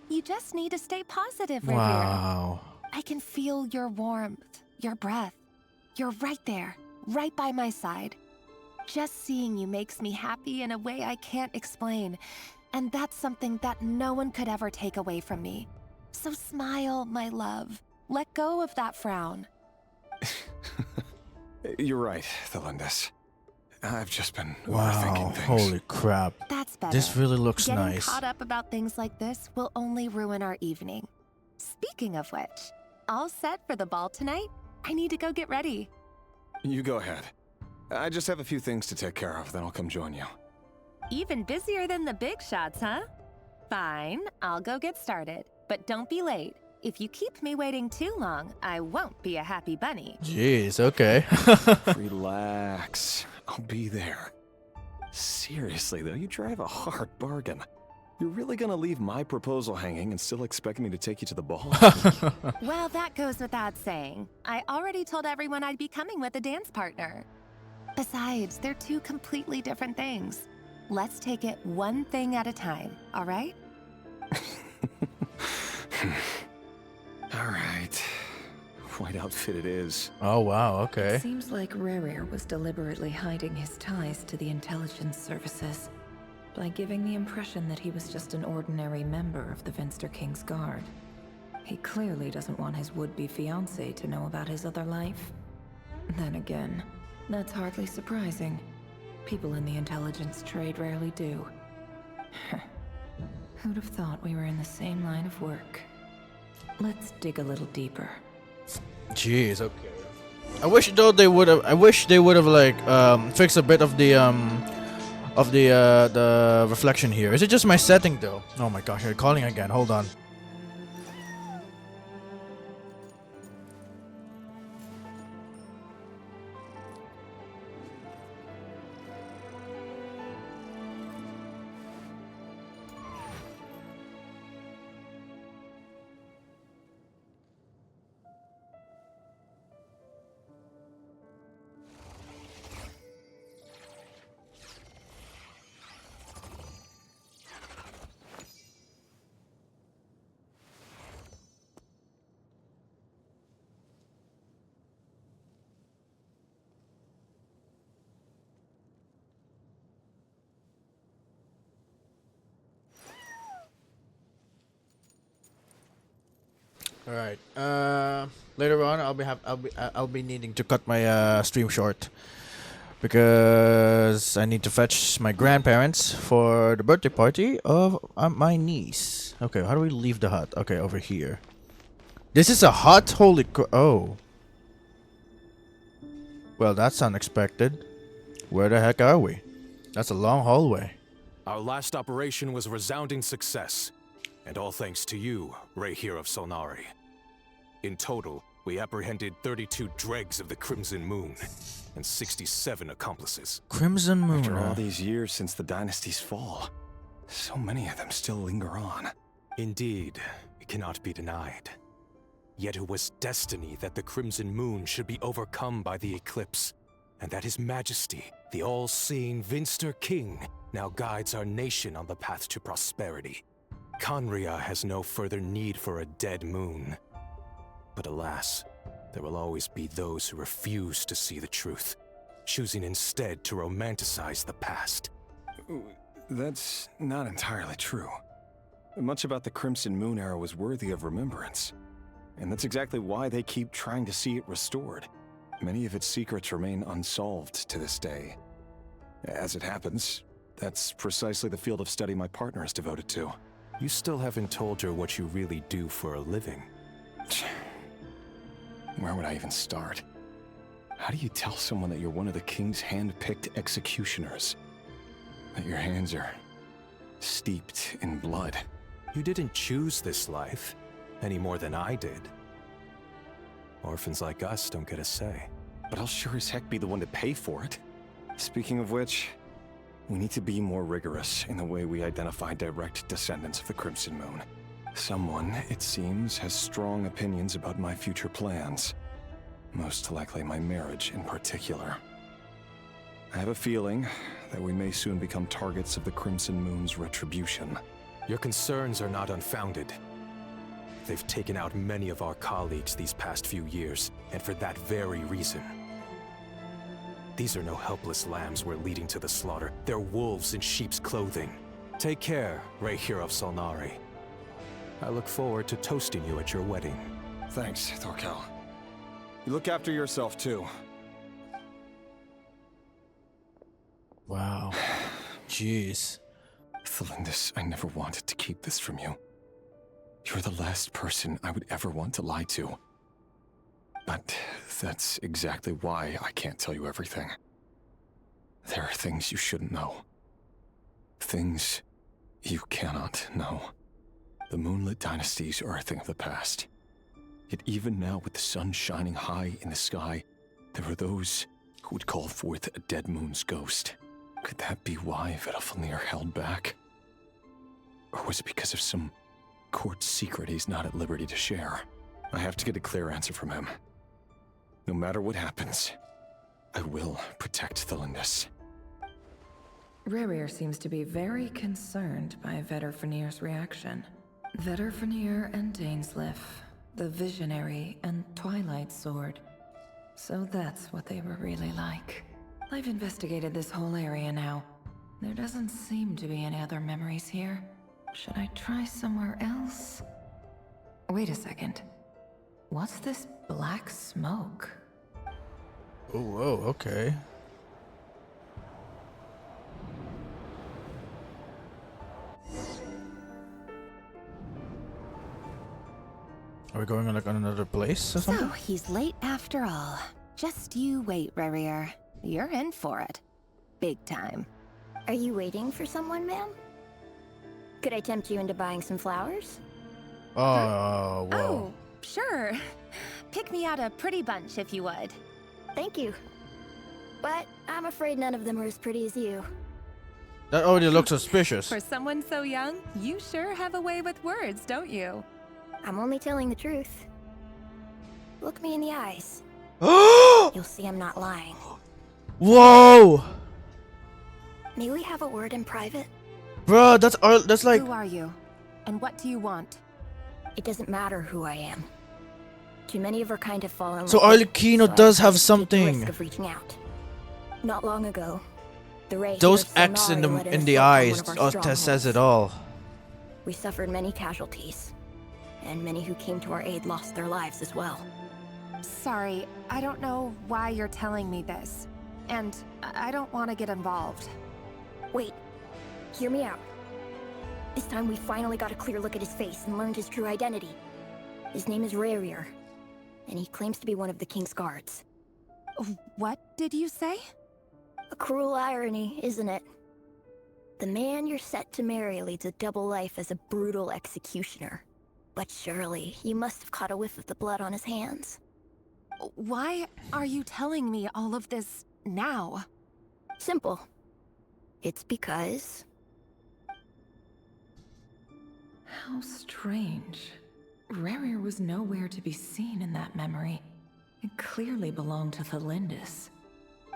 You just need to stay positive, Revere. Wow. I can feel your warmth, your breath. You're right there, right by my side. Just seeing you makes me happy in a way I can't explain. And that's something that no one could ever take away from me. So smile, my love. Let go of that frown. You're right, Thalindis. I've just been Wow, overthinking things. holy crap. That's better. This really looks Getting nice. caught up about things like this will only ruin our evening. Speaking of which, all set for the ball tonight? I need to go get ready. You go ahead. I just have a few things to take care of, then I'll come join you. Even busier than the big shots, huh? Fine, I'll go get started. But don't be late. If you keep me waiting too long, I won't be a happy bunny. Jeez, okay. Relax. I'll be there. Seriously, though, you drive a hard bargain. You're really gonna leave my proposal hanging and still expect me to take you to the ball? Well, that goes without saying. I already told everyone I'd be coming with a dance partner. Besides, they're two completely different things. Let's take it one thing at a time, all right? All right. White outfit it is. Oh, wow, okay. It seems like Rare was deliberately hiding his ties to the intelligence services by giving the impression that he was just an ordinary member of the Finster King's Guard. He clearly doesn't want his would-be fiancée to know about his other life. Then again, that's hardly surprising. People in the intelligence trade rarely do. Who'd have thought we were in the same line of work? Let's dig a little deeper. Jeez, okay. I wish though they would have. I wish they would have like fixed a bit of the reflection here. Is it just my setting though? Oh my gosh, you're calling again. Hold on. All right. Later on, I'll be needing to cut my stream short because I need to fetch my grandparents for the birthday party of my niece. Okay, how do we leave the hut? Okay, over here. This is a hut. Holy oh. Well, that's unexpected. Where the heck are we? That's a long hallway. Our last operation was a resounding success, and all thanks to you, Rehir of Solnari. In total, we apprehended 32 dregs of the Crimson Moon, and 67 accomplices. Crimson Moon. After all these years since the dynasty's fall, so many of them still linger on. Indeed, it cannot be denied. Yet it was destiny that the Crimson Moon should be overcome by the eclipse, and that His Majesty, the all-seeing Finster King, now guides our nation on the path to prosperity. Conria has no further need for a dead moon. But alas, there will always be those who refuse to see the truth, choosing instead to romanticize the past. That's not entirely true. Much about the Crimson Moon era was worthy of remembrance. And that's exactly why they keep trying to see it restored. Many of its secrets remain unsolved to this day. As it happens, that's precisely the field of study my partner is devoted to. You still haven't told her what you really do for a living. Where would I even start? How do you tell someone that you're one of the king's hand-picked executioners? That your hands are steeped in blood? You didn't choose this life, any more than I did. Orphans like us don't get a say. But I'll sure as heck be the one to pay for it. Speaking of which, we need to be more rigorous in the way we identify direct descendants of the Crimson Moon. Someone, it seems, has strong opinions about my future plans. Most likely my marriage in particular. I have a feeling that we may soon become targets of the Crimson Moon's retribution. Your concerns are not unfounded. They've taken out many of our colleagues these past few years, and for that very reason. These are no helpless lambs we're leading to the slaughter. They're wolves in sheep's clothing. Take care, Rahier of Solnari. I look forward to toasting you at your wedding. Thanks, Thorkel. You look after yourself, too. Wow. Jeez. Thelindis, I never wanted to keep this from you. You're the last person I would ever want to lie to. But that's exactly why I can't tell you everything. There are things you shouldn't know. Things you cannot know. The moonlit dynasties are a thing of the past. Yet even now, with the sun shining high in the sky, there are those who would call forth a dead moon's ghost. Could that be why Vedalfnir held back? Or was it because of some court secret he's not at liberty to share? I have to get a clear answer from him. No matter what happens, I will protect Thelindis. Rerir seems to be very concerned by Vedalfnir's reaction. Vedalfnir and Dainsleif, the Visionary and Twilight Sword. So that's what they were really like. I've investigated this whole area now. There doesn't seem to be any other memories here. Should I try somewhere else? Wait a second. What's this black smoke? Oh, whoa, okay. Are we going on another place or something? So, he's late after all. Just you wait, Rerir. You're in for it. Big time. Are you waiting for someone, ma'am? Could I tempt you into buying some flowers? Oh, whoa. Oh, sure. Pick me out a pretty bunch if you would. Thank you. But I'm afraid none of them are as pretty as you. That already looks suspicious. For someone so young, you sure have a way with words, don't you? I'm only telling the truth. Look me in the eyes. You'll see I'm not lying. Whoa! May we have a word in private? Bro, that's like... Who are you? And what do you want? It doesn't matter who I am. Too many of our kind have fallen. So Arlecchino does have The something. risk of reaching out. Not long ago, the Rahier Those of X in Solnari led the an assault on eyes one of our says strongholds. it all. We suffered many casualties, and many who came to our aid lost their lives as well. Sorry, I don't know why you're telling me this. And I don't want to get involved. Wait, hear me out. This time we finally got a clear look at his face and learned his true identity. His name is Rerir, and he claims to be one of the King's guards. What did you say? A cruel irony, isn't it? The man you're set to marry leads a double life as a brutal executioner. But surely, you must have caught a whiff of the blood on his hands. Why are you telling me all of this now? Simple. It's because... How strange. Rerir was nowhere to be seen in that memory. It clearly belonged to Thelindis.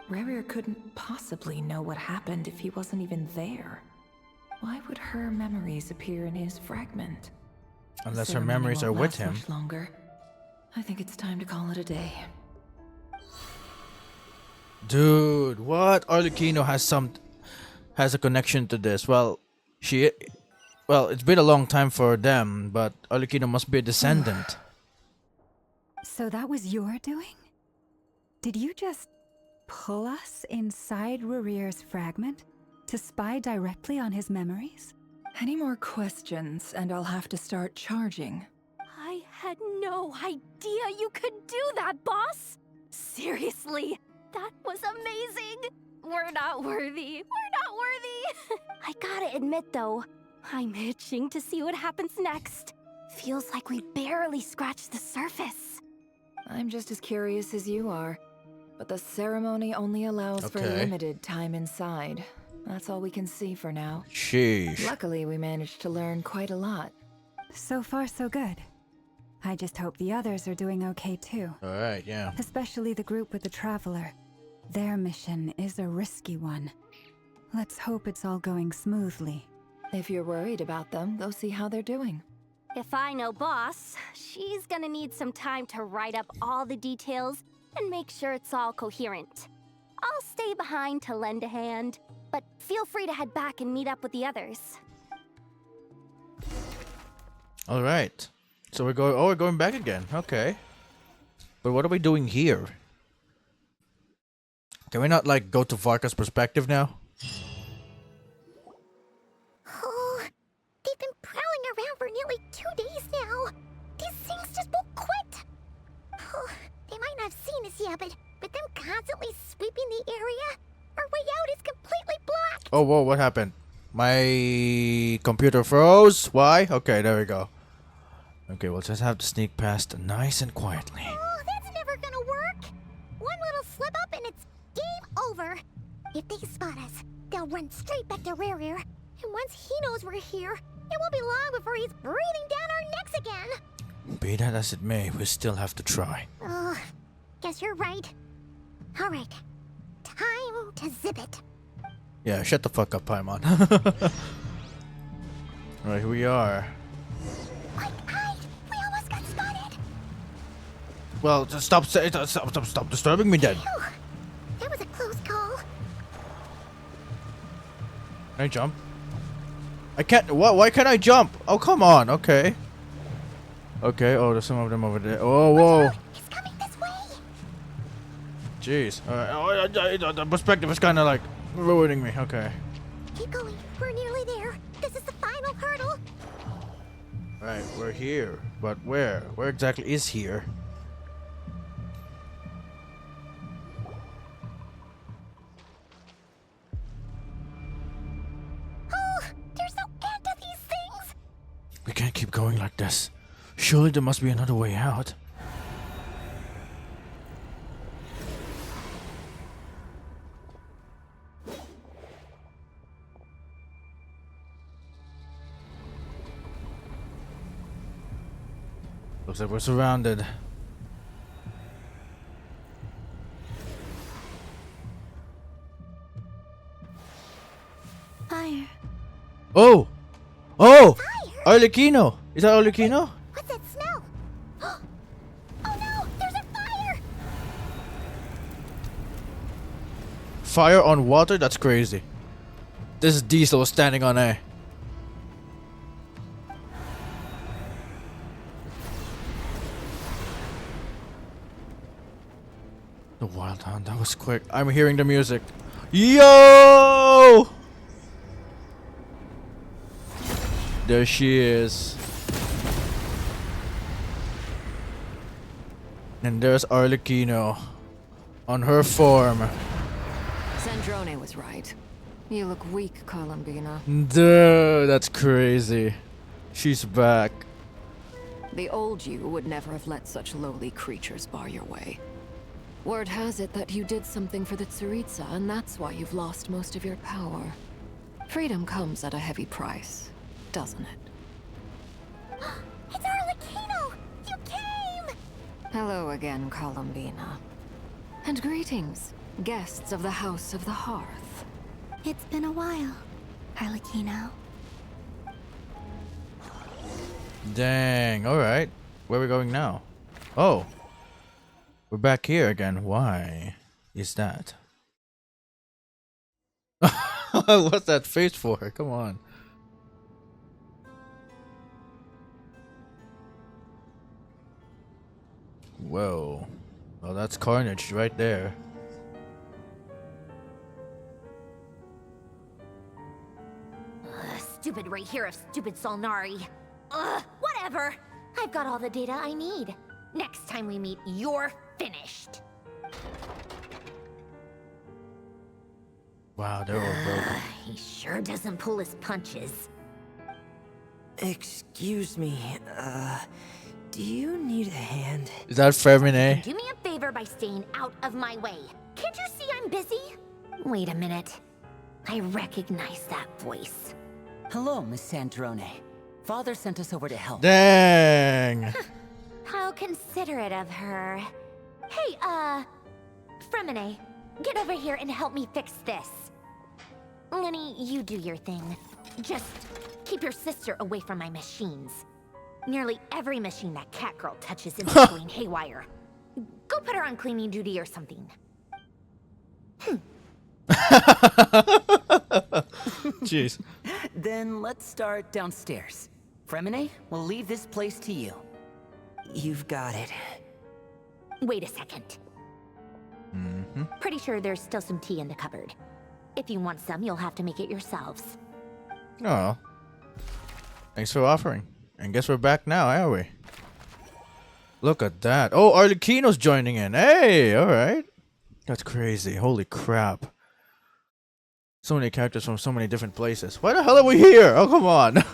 Rerir couldn't possibly know what happened if he wasn't even there. Why would her memories appear in his fragment? Unless The her ceremony memories are won't with last him. much longer. I think it's time to call it a day. Dude, what? Arlecchino has a connection to this. Well, it's been a long time for them, but Arlecchino must be a descendant. So that was your doing? Did you just pull us inside Rerir's fragment to spy directly on his memories? Any more questions, and I'll have to start charging. I had no idea you could do that, boss! Seriously, that was amazing! We're not worthy. We're not worthy! I gotta admit, though, I'm itching to see what happens next. Feels like we barely scratched the surface. I'm just as curious as you are, but the ceremony only allows for Okay. limited time inside. That's all we can see for now. Sheesh. Luckily, we managed to learn quite a lot. So far, so good. I just hope the others are doing okay too. Alright, yeah. Especially the group with the Traveler. Their mission is a risky one. Let's hope it's all going smoothly. If you're worried about them, go see how they're doing. If I know Boss, she's gonna need some time to write up all the details and make sure it's all coherent. I'll stay behind to lend a hand, but feel free to head back and meet up with the others. Alright. So we're going, oh, we're going back again. Okay. But what are we doing here? Can we not, like, go to Varka's perspective now? Oh, they've been prowling around for nearly 2 days now. These things just won't quit. Oh, they might not have seen us yet, but them constantly sweeping the area, our way out is completely blocked. Oh, whoa, what happened? My computer froze? Why? Okay, there we go. Okay, we'll just have to sneak past nice and quietly. Oh, that's never gonna work. One little slip up and it's game over. If they spot us, they'll run straight back to Rare. And once he knows we're here, it won't be long before he's breathing down our necks again. Be that as it may, we still have to try. Oh, guess you're right. Alright, time to zip it. Yeah, shut the fuck up, Paimon. Alright, here we are. We almost got spotted. Well, just stop disturbing me then. Phew, that was a close call. Can I jump? I can't. What? Why can't I jump? Oh, come on. Okay. Okay. Oh, there's some of them over there. Oh, whoa. He's coming this way. Jeez. Alright. Oh, the perspective is kind of like ruining me. Okay. Keep going. We're nearly there. This is the final hurdle. Right. We're here. But where? Where exactly is here? Oh, there's no end to these things. We can't keep going like this. Surely there must be another way out. Looks like we're surrounded. Fire. Oh! Oh! Arlecchino! Is that Arlecchino? What's that smell? Oh no, there's a fire. Fire on water? That's crazy. This is Diesel standing on A. The Wild Hunt, that was quick. I'm hearing the music. Yo! There she is. And there's Arlecchino. On her form. Sandrone was right. You look weak, Columbina. Duh, that's crazy. She's back. The old you would never have let such lowly creatures bar your way. Word has it that you did something for the Tsaritsa, and that's why you've lost most of your power. Freedom comes at a heavy price, doesn't it? It's Arlecchino! You came! Hello again, Columbina. And greetings, guests of the House of the Hearth. It's been a while, Arlecchino. Dang, alright. Where are we going now? Oh. We're back here again. Why is that? What's that face for? Come on. Whoa. Well, that's carnage right there. Stupid right here of stupid Solnari. Ugh, whatever. I've got all the data I need. Next time we meet, you're finished. Wow, they're all broken. He sure doesn't pull his punches. Excuse me, do you need a hand? Is that Femine? Do me a favor by staying out of my way. Can't you see I'm busy? Wait a minute. I recognize that voice. Hello, Miss Sandrone. Father sent us over to help. Dang. How considerate of her. Hey, Fremine, get over here and help me fix this. Lenny, you do your thing. Just keep your sister away from my machines. Nearly every machine that Catgirl touches is going haywire. Go put her on cleaning duty or something. Jeez. Then let's start downstairs. Fremine, we'll leave this place to you. You've got it. Wait a second. Pretty sure there's still some tea in the cupboard. If you want some, you'll have to make it yourselves. Oh. Thanks for offering. And guess we're back now, are we? Look at that. Oh, Arlecchino's joining in. Hey, alright. That's crazy. Holy crap. So many characters from so many different places. Why the hell are we here? Oh, come on. Can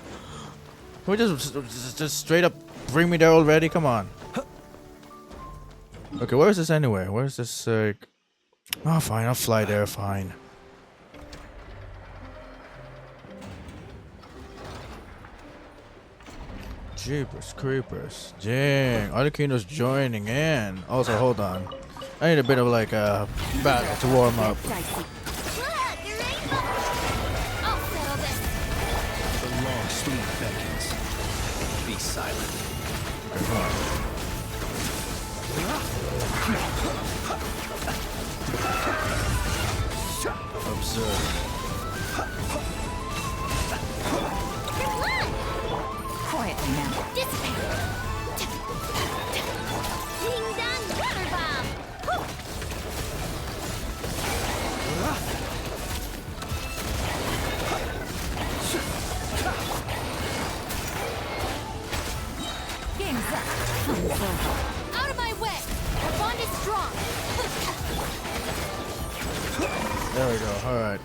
we just straight up bring me there already? Come on. Okay, where is this anyway? Where is this? Oh, fine. I'll fly there. Fine. Jeepers creepers. Dang. Arlecchino's joining in. Also, hold on. I need a bit of like a battle to warm up. The long sleep beckons. Be silent. Okay, come on. Observe. Quietly now. Ding dong, water bomb. Game's up. Out of my way. Our bond is strong. There we go. All right.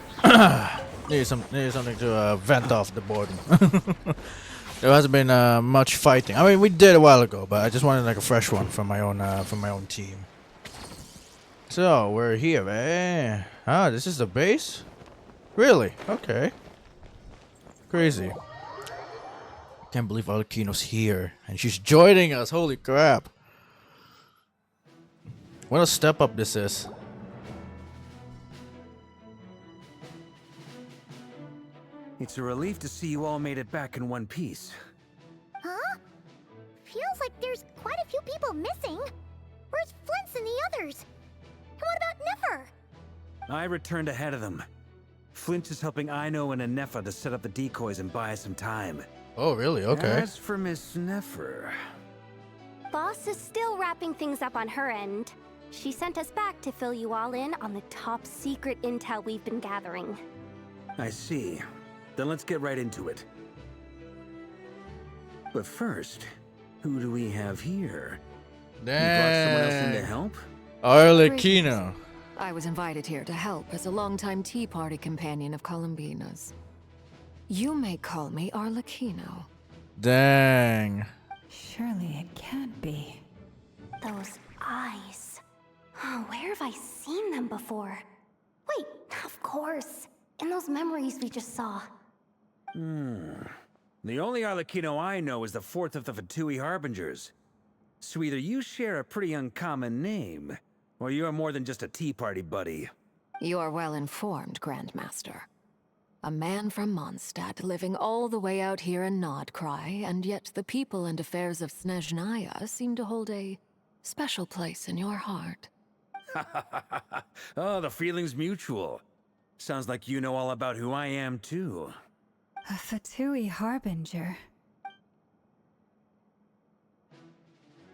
Need something to vent off the boredom. There hasn't been much fighting. I mean, we did a while ago, but I just wanted like a fresh one from my own team. So we're here, eh? Ah, this is the base. Really? Okay. Crazy. Can't believe Arlecchino's here and she's joining us. Holy crap! What a step up this is. It's a relief to see you all made it back in one piece. Huh? Feels like there's quite a few people missing. Where's Flint's and the others? And what about Nefer? I returned ahead of them. Flint is helping Aino and Anefa to set up the decoys and buy us some time. Oh, really? Okay. As for Miss Nefer... Boss is still wrapping things up on her end. She sent us back to fill you all in on the top secret intel we've been gathering. I see. Then let's get right into it. But first, who do we have here? You brought someone else in to help? Arlecchino. I was invited here to help as a longtime Tea Party companion of Columbina's. You may call me Arlecchino. Dang. Surely it can't be. Those eyes. Oh, where have I seen them before? Wait, of course. In those memories we just saw. The only Arlecchino I know is the fourth of the Fatui Harbingers. So either you share a pretty uncommon name, or you're more than just a Tea Party buddy. You're well informed, Grandmaster. A man from Mondstadt living all the way out here in Nodcry, and yet the people and affairs of Snezhnaya seem to hold a special place in your heart. Oh, the feeling's mutual. Sounds like you know all about who I am, too. A Fatui Harbinger.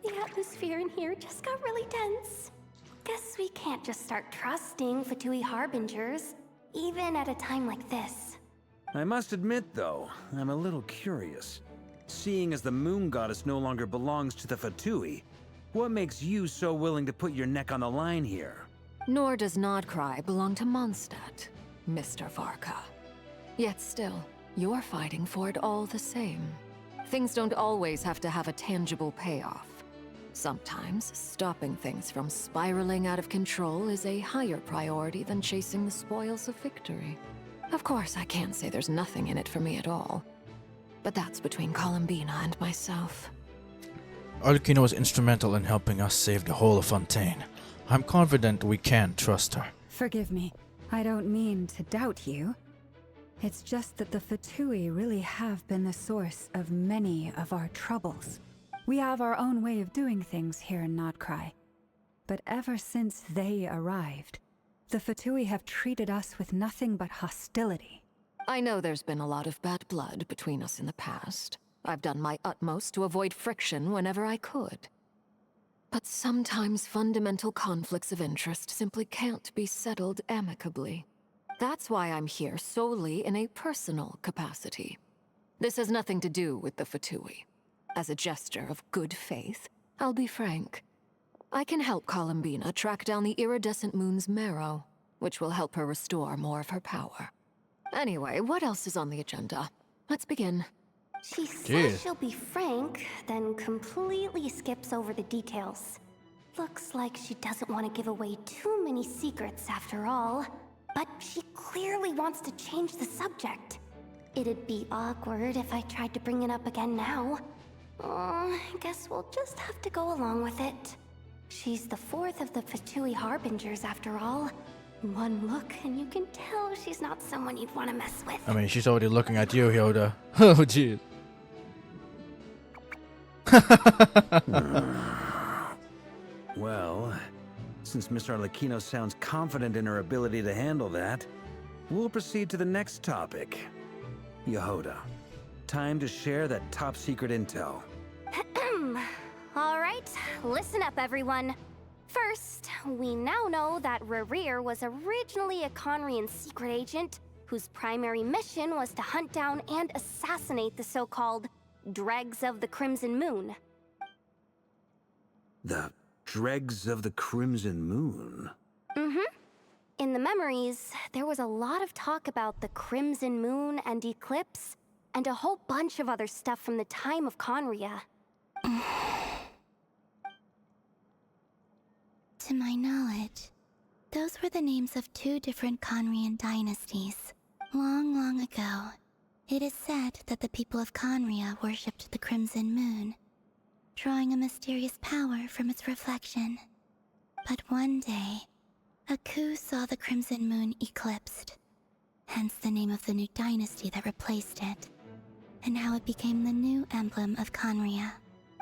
The atmosphere in here just got really tense. Guess we can't just start trusting Fatui Harbingers, even at a time like this. I must admit, though, I'm a little curious. Seeing as the Moon Goddess no longer belongs to the Fatui, what makes you so willing to put your neck on the line here? Nor does Nodcry belong to Mondstadt, Mr. Varka. Yet still, you're fighting for it all the same. Things don't always have to have a tangible payoff. Sometimes, stopping things from spiraling out of control is a higher priority than chasing the spoils of victory. Of course, I can't say there's nothing in it for me at all. But that's between Columbina and myself. Arlecchino was instrumental in helping us save the whole of Fontaine. I'm confident we can trust her. Forgive me. I don't mean to doubt you. It's just that the Fatui really have been the source of many of our troubles. We have our own way of doing things here in Notcry. But ever since they arrived, the Fatui have treated us with nothing but hostility. I know there's been a lot of bad blood between us in the past. I've done my utmost to avoid friction whenever I could. But sometimes fundamental conflicts of interest simply can't be settled amicably. That's why I'm here solely in a personal capacity. This has nothing to do with the Fatui. As a gesture of good faith, I'll be frank. I can help Columbina track down the iridescent moon's marrow, which will help her restore more of her power. Anyway, what else is on the agenda? Let's begin. She says she'll be frank, then completely skips over the details. Looks like she doesn't want to give away too many secrets after all. But she clearly wants to change the subject. It'd be awkward if I tried to bring it up again now. I guess we'll just have to go along with it. She's the fourth of the Fatui Harbingers after all. One look and you can tell she's not someone you'd want to mess with. I mean, she's already looking at you, Yoda. Oh, jeez. Well, since Miss Arlecchino sounds confident in her ability to handle that, we'll proceed to the next topic. Yehoda, time to share that top-secret intel. Alright, listen up everyone. First, we now know that Rerir was originally a Conrian secret agent whose primary mission was to hunt down and assassinate the so-called Dregs of the Crimson Moon. The Dregs of the Crimson Moon? Mm-hmm. In the memories, there was a lot of talk about the Crimson Moon and Eclipse, and a whole bunch of other stuff from the time of Conria. To my knowledge, those were the names of two different Conrian dynasties. Long, long ago, it is said that the people of Conria worshipped the Crimson Moon, drawing a mysterious power from its reflection. But one day, a coup saw the Crimson Moon eclipsed, hence the name of the new dynasty that replaced it, and how it became the new emblem of Conria.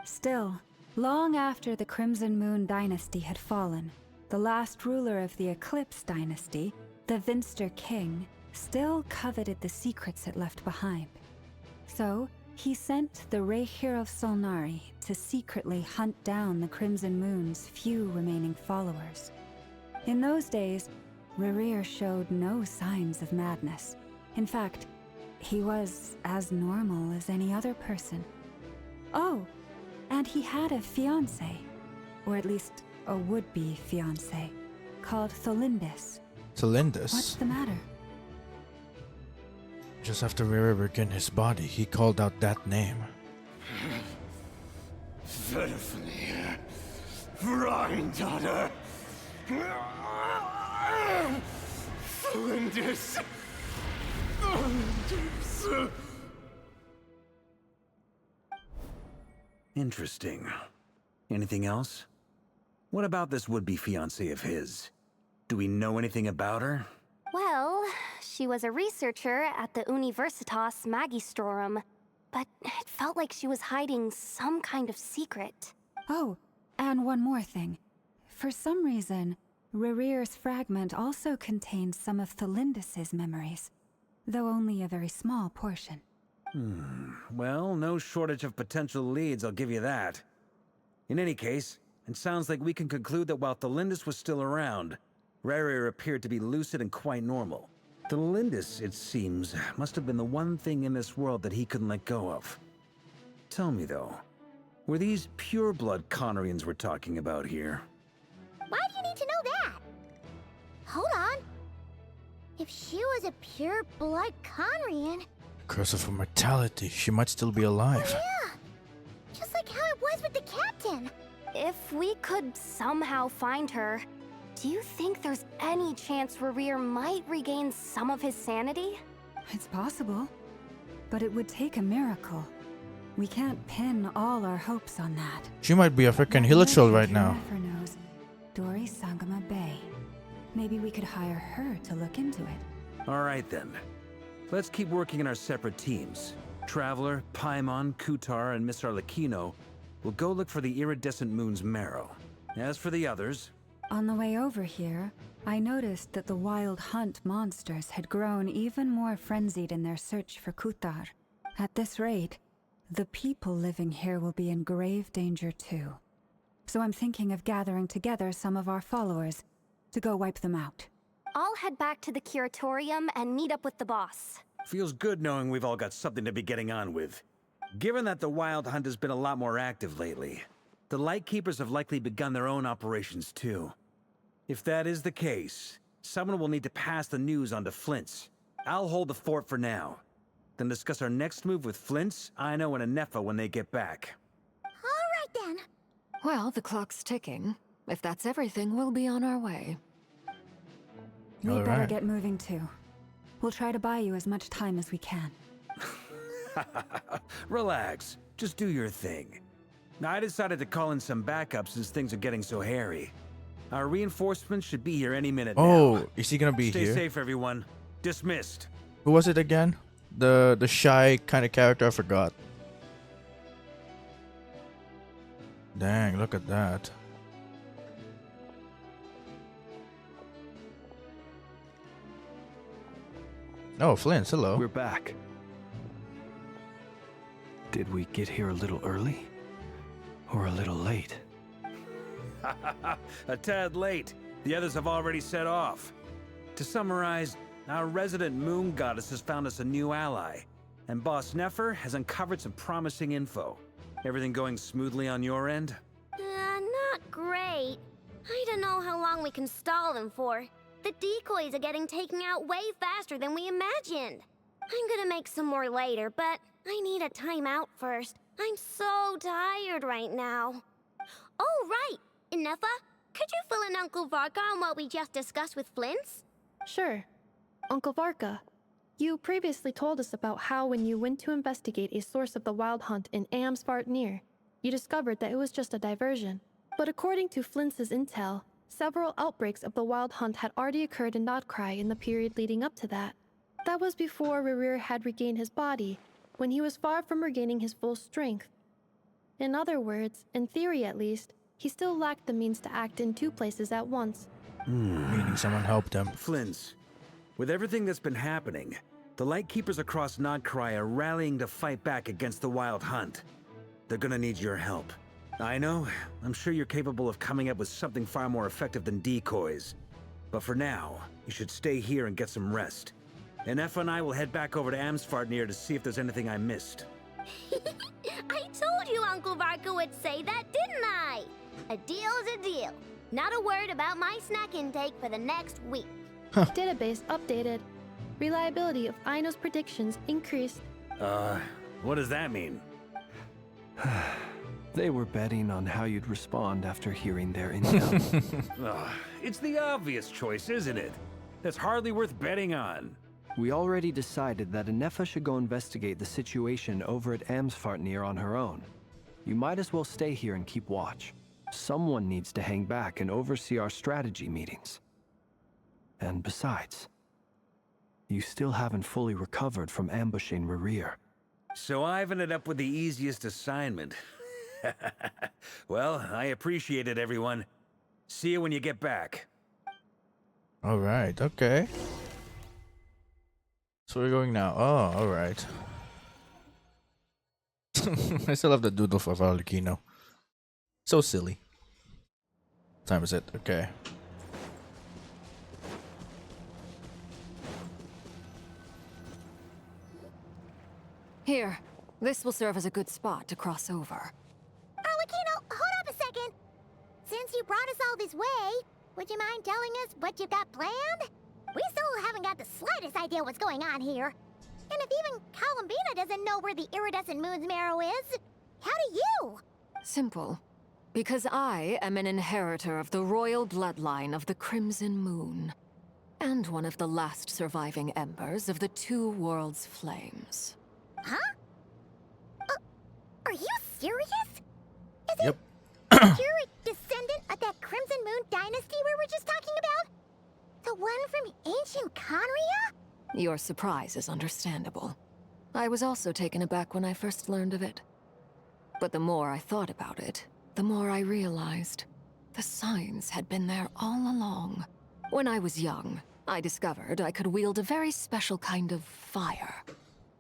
Still, long after the Crimson Moon dynasty had fallen, the last ruler of the Eclipse dynasty, the Vinster King, still coveted the secrets it left behind. So, he sent the Rehir of Solnari to secretly hunt down the Crimson Moon's few remaining followers. In those days, Rerir showed no signs of madness. In fact, he was as normal as any other person. Oh, and he had a fiancé, or at least a would-be fiancé, called Tholindis. Tholindis? What's the matter? Just after Rerir regained his body, he called out that name. Verfnir, Rhindaughter, Flinders. Interesting. Anything else? What about this would-be fiancé of his? Do we know anything about her? Well, she was a researcher at the Universitas Magistrorum, but it felt like she was hiding some kind of secret. Oh, and one more thing. For some reason, Rerir's fragment also contains some of Tholindis' memories, though only a very small portion. Well, no shortage of potential leads, I'll give you that. In any case, it sounds like we can conclude that while Tholindis was still around, Rerir appeared to be lucid and quite normal. Tholindis, it seems, must have been the one thing in this world that he couldn't let go of. Tell me though, were these pure-blood Conrians we're talking about here? Why do you need to know that? Hold on. If she was a pure-blood Conrian... Curse of immortality, she might still be alive. Oh, yeah! Just like how it was with the captain. If we could somehow find her, do you think there's any chance Rerir might regain some of his sanity? It's possible, but it would take a miracle. We can't pin all our hopes on that. She might be a freaking Hilichurl right now. Whoever knows Dori Sangama Bay. Maybe we could hire her to look into it. All right then. Let's keep working in our separate teams. Traveler, Paimon, Kutar, and Miss Arlecchino will go look for the iridescent moon's marrow. As for the others... On the way over here, I noticed that the wild hunt monsters had grown even more frenzied in their search for Kutar. At this rate, the people living here will be in grave danger too. So I'm thinking of gathering together some of our followers to go wipe them out. I'll head back to the curatorium and meet up with the boss. Feels good knowing we've all got something to be getting on with. Given that the Wild Hunt has been a lot more active lately, the Lightkeepers have likely begun their own operations too. If that is the case, someone will need to pass the news on to Flint's. I'll hold the fort for now. Then discuss our next move with Flint's, Aino, and Anefa when they get back. All right then. Well, the clock's ticking. If that's everything, we'll be on our way. We'd better get moving too. We'll try to buy you as much time as we can. Relax. Just do your thing. I decided to call in some backup since things are getting so hairy. Our reinforcements should be here any minute now. Oh, is he gonna be Stay here? Stay safe, everyone. Dismissed. Who was it again? The shy kind of character, I forgot. Dang, look at that. Oh, Flint, hello. We're back. Did we get here a little early? Or a little late? A tad late. The others have already set off. To summarize, our resident moon goddess has found us a new ally, and Boss Nefer has uncovered some promising info. Everything going smoothly on your end? Not great. I don't know how long we can stall them for. The decoys are getting taken out way faster than we imagined. I'm gonna make some more later, but I need a timeout first. I'm so tired right now. Oh, right! Inefa, could you fill in Uncle Varka on what we just discussed with Flint's? Sure. Uncle Varka, you previously told us about how when you went to investigate a source of the wild hunt in Amsvartnir, you discovered that it was just a diversion. But according to Flint's intel, several outbreaks of the wild hunt had already occurred in Nodcry in the period leading up to that. That was before Rerir had regained his body, when he was far from regaining his full strength. In other words, in theory at least, he still lacked the means to act in two places at once. Meaning someone helped him. Flint's. With everything that's been happening, the Lightkeepers across Nodcry are rallying to fight back against the Wild Hunt. They're gonna need your help. I know, I'm sure you're capable of coming up with something far more effective than decoys. But for now, you should stay here and get some rest. And Effa and I will head back over to Amsvartnir to see if there's anything I missed. I told you Uncle Varka would say that, didn't I? A deal's a deal. Not a word about my snack intake for the next week. Database updated. Reliability of Aino's predictions increased. What does that mean? They were betting on how you'd respond after hearing their intel. It's the obvious choice, isn't it? That's hardly worth betting on. We already decided that Anefa should go investigate the situation over at Amsvartnir on her own. You might as well stay here and keep watch. Someone needs to hang back and oversee our strategy meetings. And besides, you still haven't fully recovered from ambushing Rerir. So I've ended up with the easiest assignment. Well, I appreciate it, everyone. See you when you get back. Alright, okay. So we're going now. Oh, alright. I still have the doodle for Arlecchino. So silly. What time is it? Okay. Here, this will serve as a good spot to cross over. Arlecchino, hold up a second. Since you brought us all this way, would you mind telling us what you've got planned? We still haven't got the slightest idea what's going on here. And if even Columbina doesn't know where the iridescent moon's marrow is, how do you? Simple. Because I am an inheritor of the royal bloodline of the Crimson Moon. And one of the last surviving embers of the Two Worlds' flames. Huh? serious? Yep. You're a descendant of that Crimson Moon dynasty we were just talking about? The one from ancient Conria? Your surprise is understandable. I was also taken aback when I first learned of it. But the more I thought about it, the more I realized the signs had been there all along. When I was young, I discovered I could wield a very special kind of fire.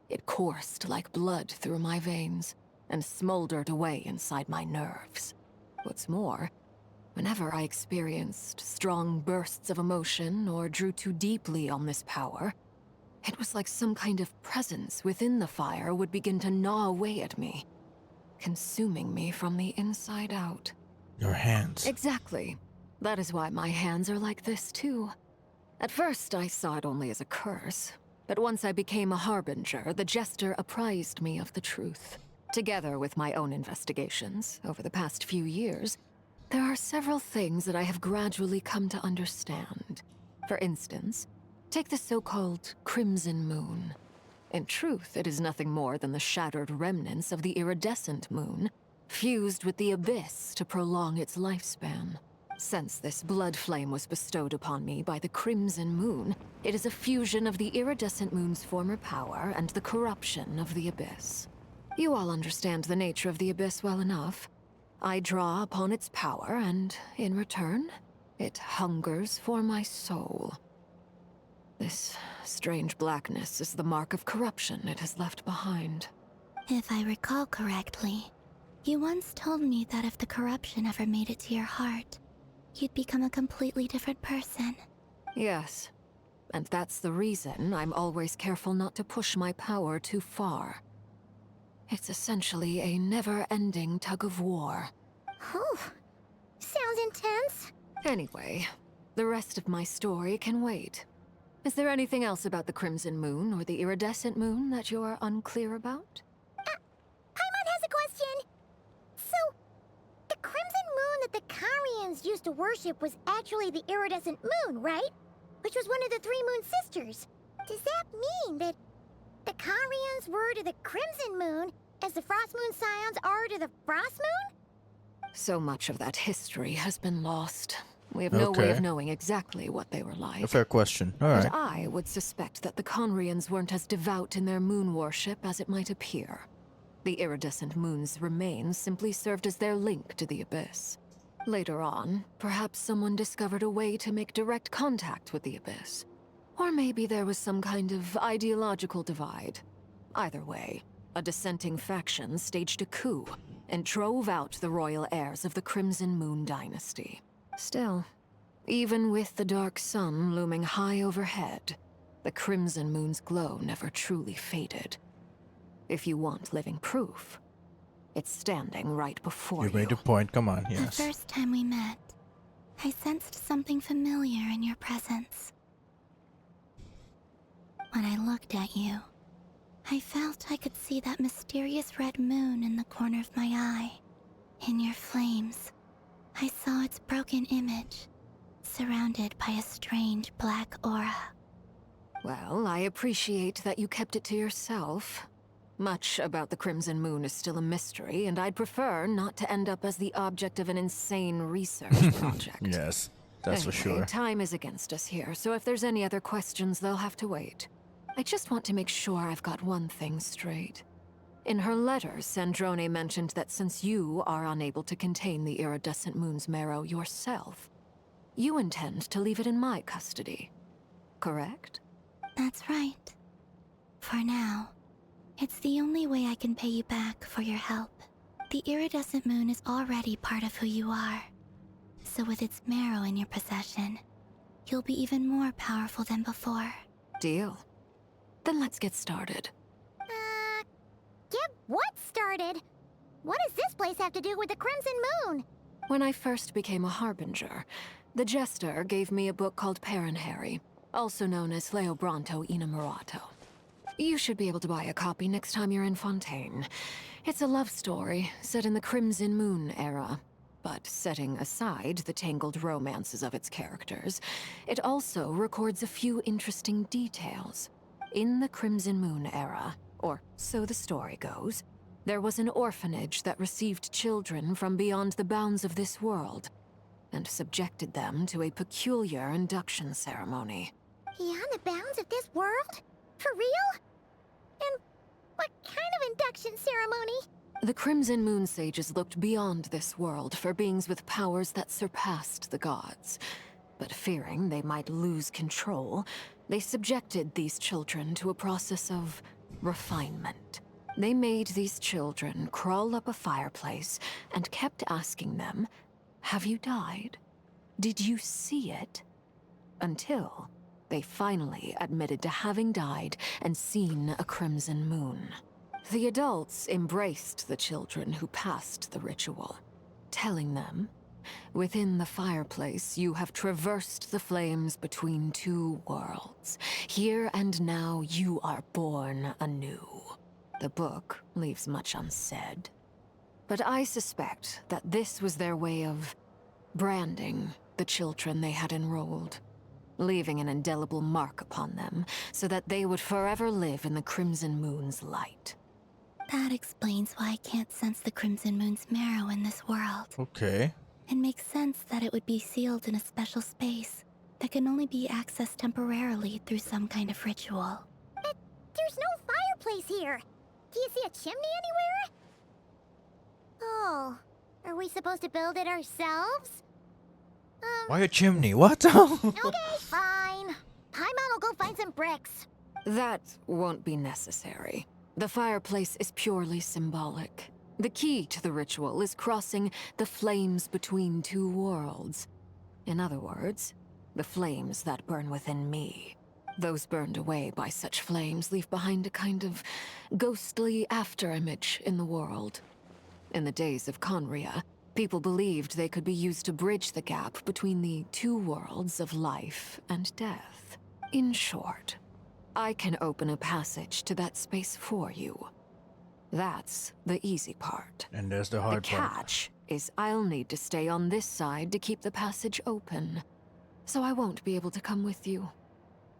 It coursed like blood through my veins and smoldered away inside my nerves. What's more, whenever I experienced strong bursts of emotion or drew too deeply on this power, it was like some kind of presence within the fire would begin to gnaw away at me, consuming me from the inside out. Your hands. Exactly. That is why my hands are like this too. At first, I saw it only as a curse, but once I became a harbinger, the jester apprised me of the truth. Together with my own investigations over the past few years, there are several things that I have gradually come to understand. For instance, take the so-called Crimson Moon. In truth, it is nothing more than the shattered remnants of the iridescent moon, fused with the abyss to prolong its lifespan. Since this blood flame was bestowed upon me by the Crimson Moon, it is a fusion of the iridescent moon's former power and the corruption of the abyss. You all understand the nature of the abyss well enough. I draw upon its power, and in return, it hungers for my soul. This strange blackness is the mark of corruption it has left behind. If I recall correctly, you once told me that if the corruption ever made it to your heart, you'd become a completely different person. Yes, and that's the reason I'm always careful not to push my power too far. It's essentially a never-ending tug-of-war. Oh, sounds intense. Anyway, the rest of my story can wait. Is there anything else about the Crimson Moon or the Iridescent Moon that you're unclear about? Paimon has a question. So, the Crimson Moon that the Carians used to worship was actually the Iridescent Moon, right? Which was one of the three Moon Sisters. Does that mean that the Carians were to the Crimson Moon as the Frost Moon Scions are to the Frost Moon? So much of that history has been lost. We have no way of knowing exactly what they were like. A fair question. All right. But I would suspect that the Conrians weren't as devout in their moon worship as it might appear. The iridescent moon's remains simply served as their link to the abyss. Later on, perhaps someone discovered a way to make direct contact with the abyss. Or maybe there was some kind of ideological divide. Either way, a dissenting faction staged a coup and drove out the royal heirs of the Crimson Moon dynasty. Still, even with the dark sun looming high overhead, the Crimson Moon's glow never truly faded. If you want living proof, it's standing right before you. You made a point, come on, The yes. first time we met, I sensed something familiar in your presence. When I looked at you, I felt I could see that mysterious red moon in the corner of my eye. In your flames, I saw its broken image, surrounded by a strange black aura. Well, I appreciate that you kept it to yourself. Much about the Crimson Moon is still a mystery, and I'd prefer not to end up as the object of an insane research project. Yes, that's Anyway, for sure. Time is against us here, so if there's any other questions, they'll have to wait. I just want to make sure I've got one thing straight. In her letter, Sandrone mentioned that since you are unable to contain the iridescent moon's marrow yourself, you intend to leave it in my custody. Correct? That's right. For now, it's the only way I can pay you back for your help. The iridescent moon is already part of who you are. So with its marrow in your possession, you'll be even more powerful than before. Deal. Then let's get started. Get what started? What does this place have to do with the Crimson Moon? When I first became a harbinger, the jester gave me a book called Paranhari, also known as Leobranto Inamorato. You should be able to buy a copy next time you're in Fontaine. It's a love story set in the Crimson Moon era. But setting aside the tangled romances of its characters, it also records a few interesting details. In the Crimson Moon era, or so the story goes, There was an orphanage that received children from beyond the bounds of this world, and subjected them to a peculiar induction ceremony. Beyond the bounds of this world? For real? And what kind of induction ceremony? The Crimson Moon Sages looked beyond this world for beings with powers that surpassed the gods. But fearing they might lose control, they subjected these children to a process of refinement. They made these children crawl up a fireplace and kept asking them, "Have you died? Did you see it?" Until they finally admitted to having died and seen a crimson moon. The adults embraced the children who passed the ritual, telling them, "Within the fireplace, you have traversed the flames between two worlds. Here and now, you are born anew." The book leaves much unsaid, but I suspect that this was their way of branding the children they had enrolled, leaving an indelible mark upon them so that they would forever live in the Crimson Moon's light. That explains why I can't sense the Crimson Moon's marrow in this world. Okay. It makes sense that it would be sealed in a special space that can only be accessed temporarily through some kind of ritual. But there's no fireplace here. Do you see a chimney anywhere? Oh, are we supposed to build it ourselves? Why a chimney? What? Okay, fine. Paimon will go find some bricks. That won't be necessary. The fireplace is purely symbolic. The key to the ritual is crossing the flames between two worlds. In other words, the flames that burn within me. Those burned away by such flames leave behind a kind of ghostly afterimage in the world. In the days of Conria, people believed they could be used to bridge the gap between the two worlds of life and death. In short, I can open a passage to that space for you. That's the easy part. And there's the hard The part. catch is I'll need to stay on this side to keep the passage open, so I won't be able to come with you.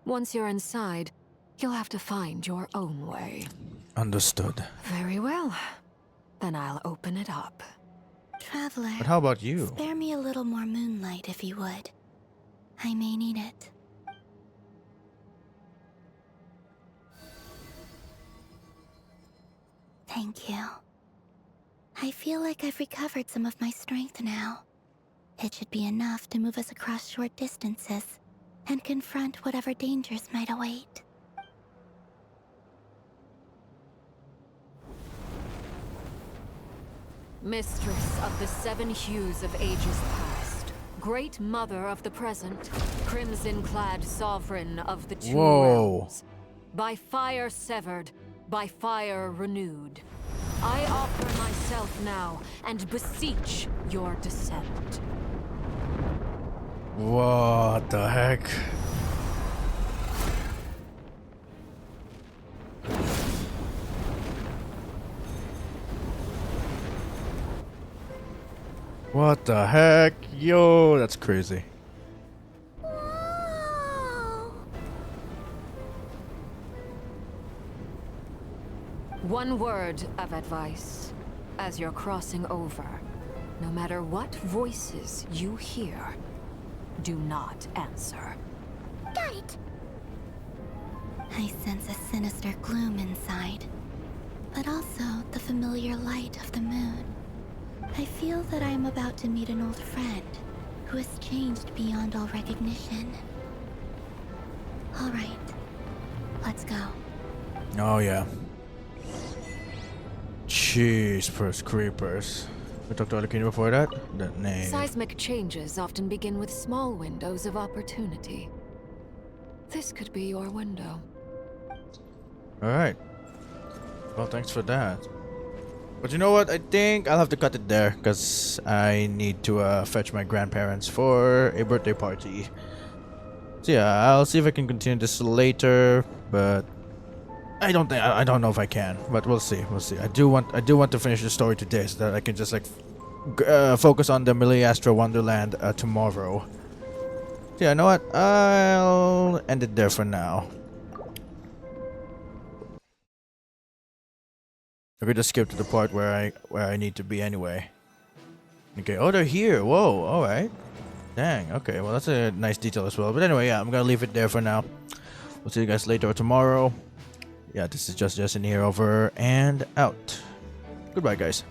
Once you're inside, you'll have to find your own way. Understood. Very well. Then I'll open it up. Traveler. But how about you? Spare me a little more moonlight if you would. I may need it. Thank you. I feel like I've recovered some of my strength now. It should be enough to move us across short distances and confront whatever dangers might await. Mistress of the seven hues of ages past, great mother of the present, crimson-clad sovereign of the two realms. By fire severed, by fire renewed. I offer myself now and beseech your descent. What the heck? What the heck? Yo, that's crazy. One word of advice. As you're crossing over, no matter what voices you hear, do not answer. Got it. I sense a sinister gloom inside, but also the familiar light of the moon. I feel that I am about to meet an old friend who has changed beyond all recognition. All right, let's go. Oh yeah. Jeez, first creepers. We talked to Alakini before that? That name. Seismic changes often begin with small windows of opportunity. This could be your window. Alright. Well, thanks for that. But you know what? I think I'll have to cut it there because I need to fetch my grandparents for a birthday party. So yeah, I'll see if I can continue this later, but I don't know if I can, but we'll see. We'll see. I do want to finish the story today so that I can just like focus on the Millie Astro Wonderland tomorrow. So yeah, you know what? I'll end it there for now. I could just skip to the part where I need to be anyway. Okay, oh, they're here. Whoa, alright. Dang, okay, well, that's a nice detail as well. But anyway, yeah, I'm gonna leave it there for now. We'll see you guys later or tomorrow. Yeah, this is Just Justin here, over and out. Goodbye, guys.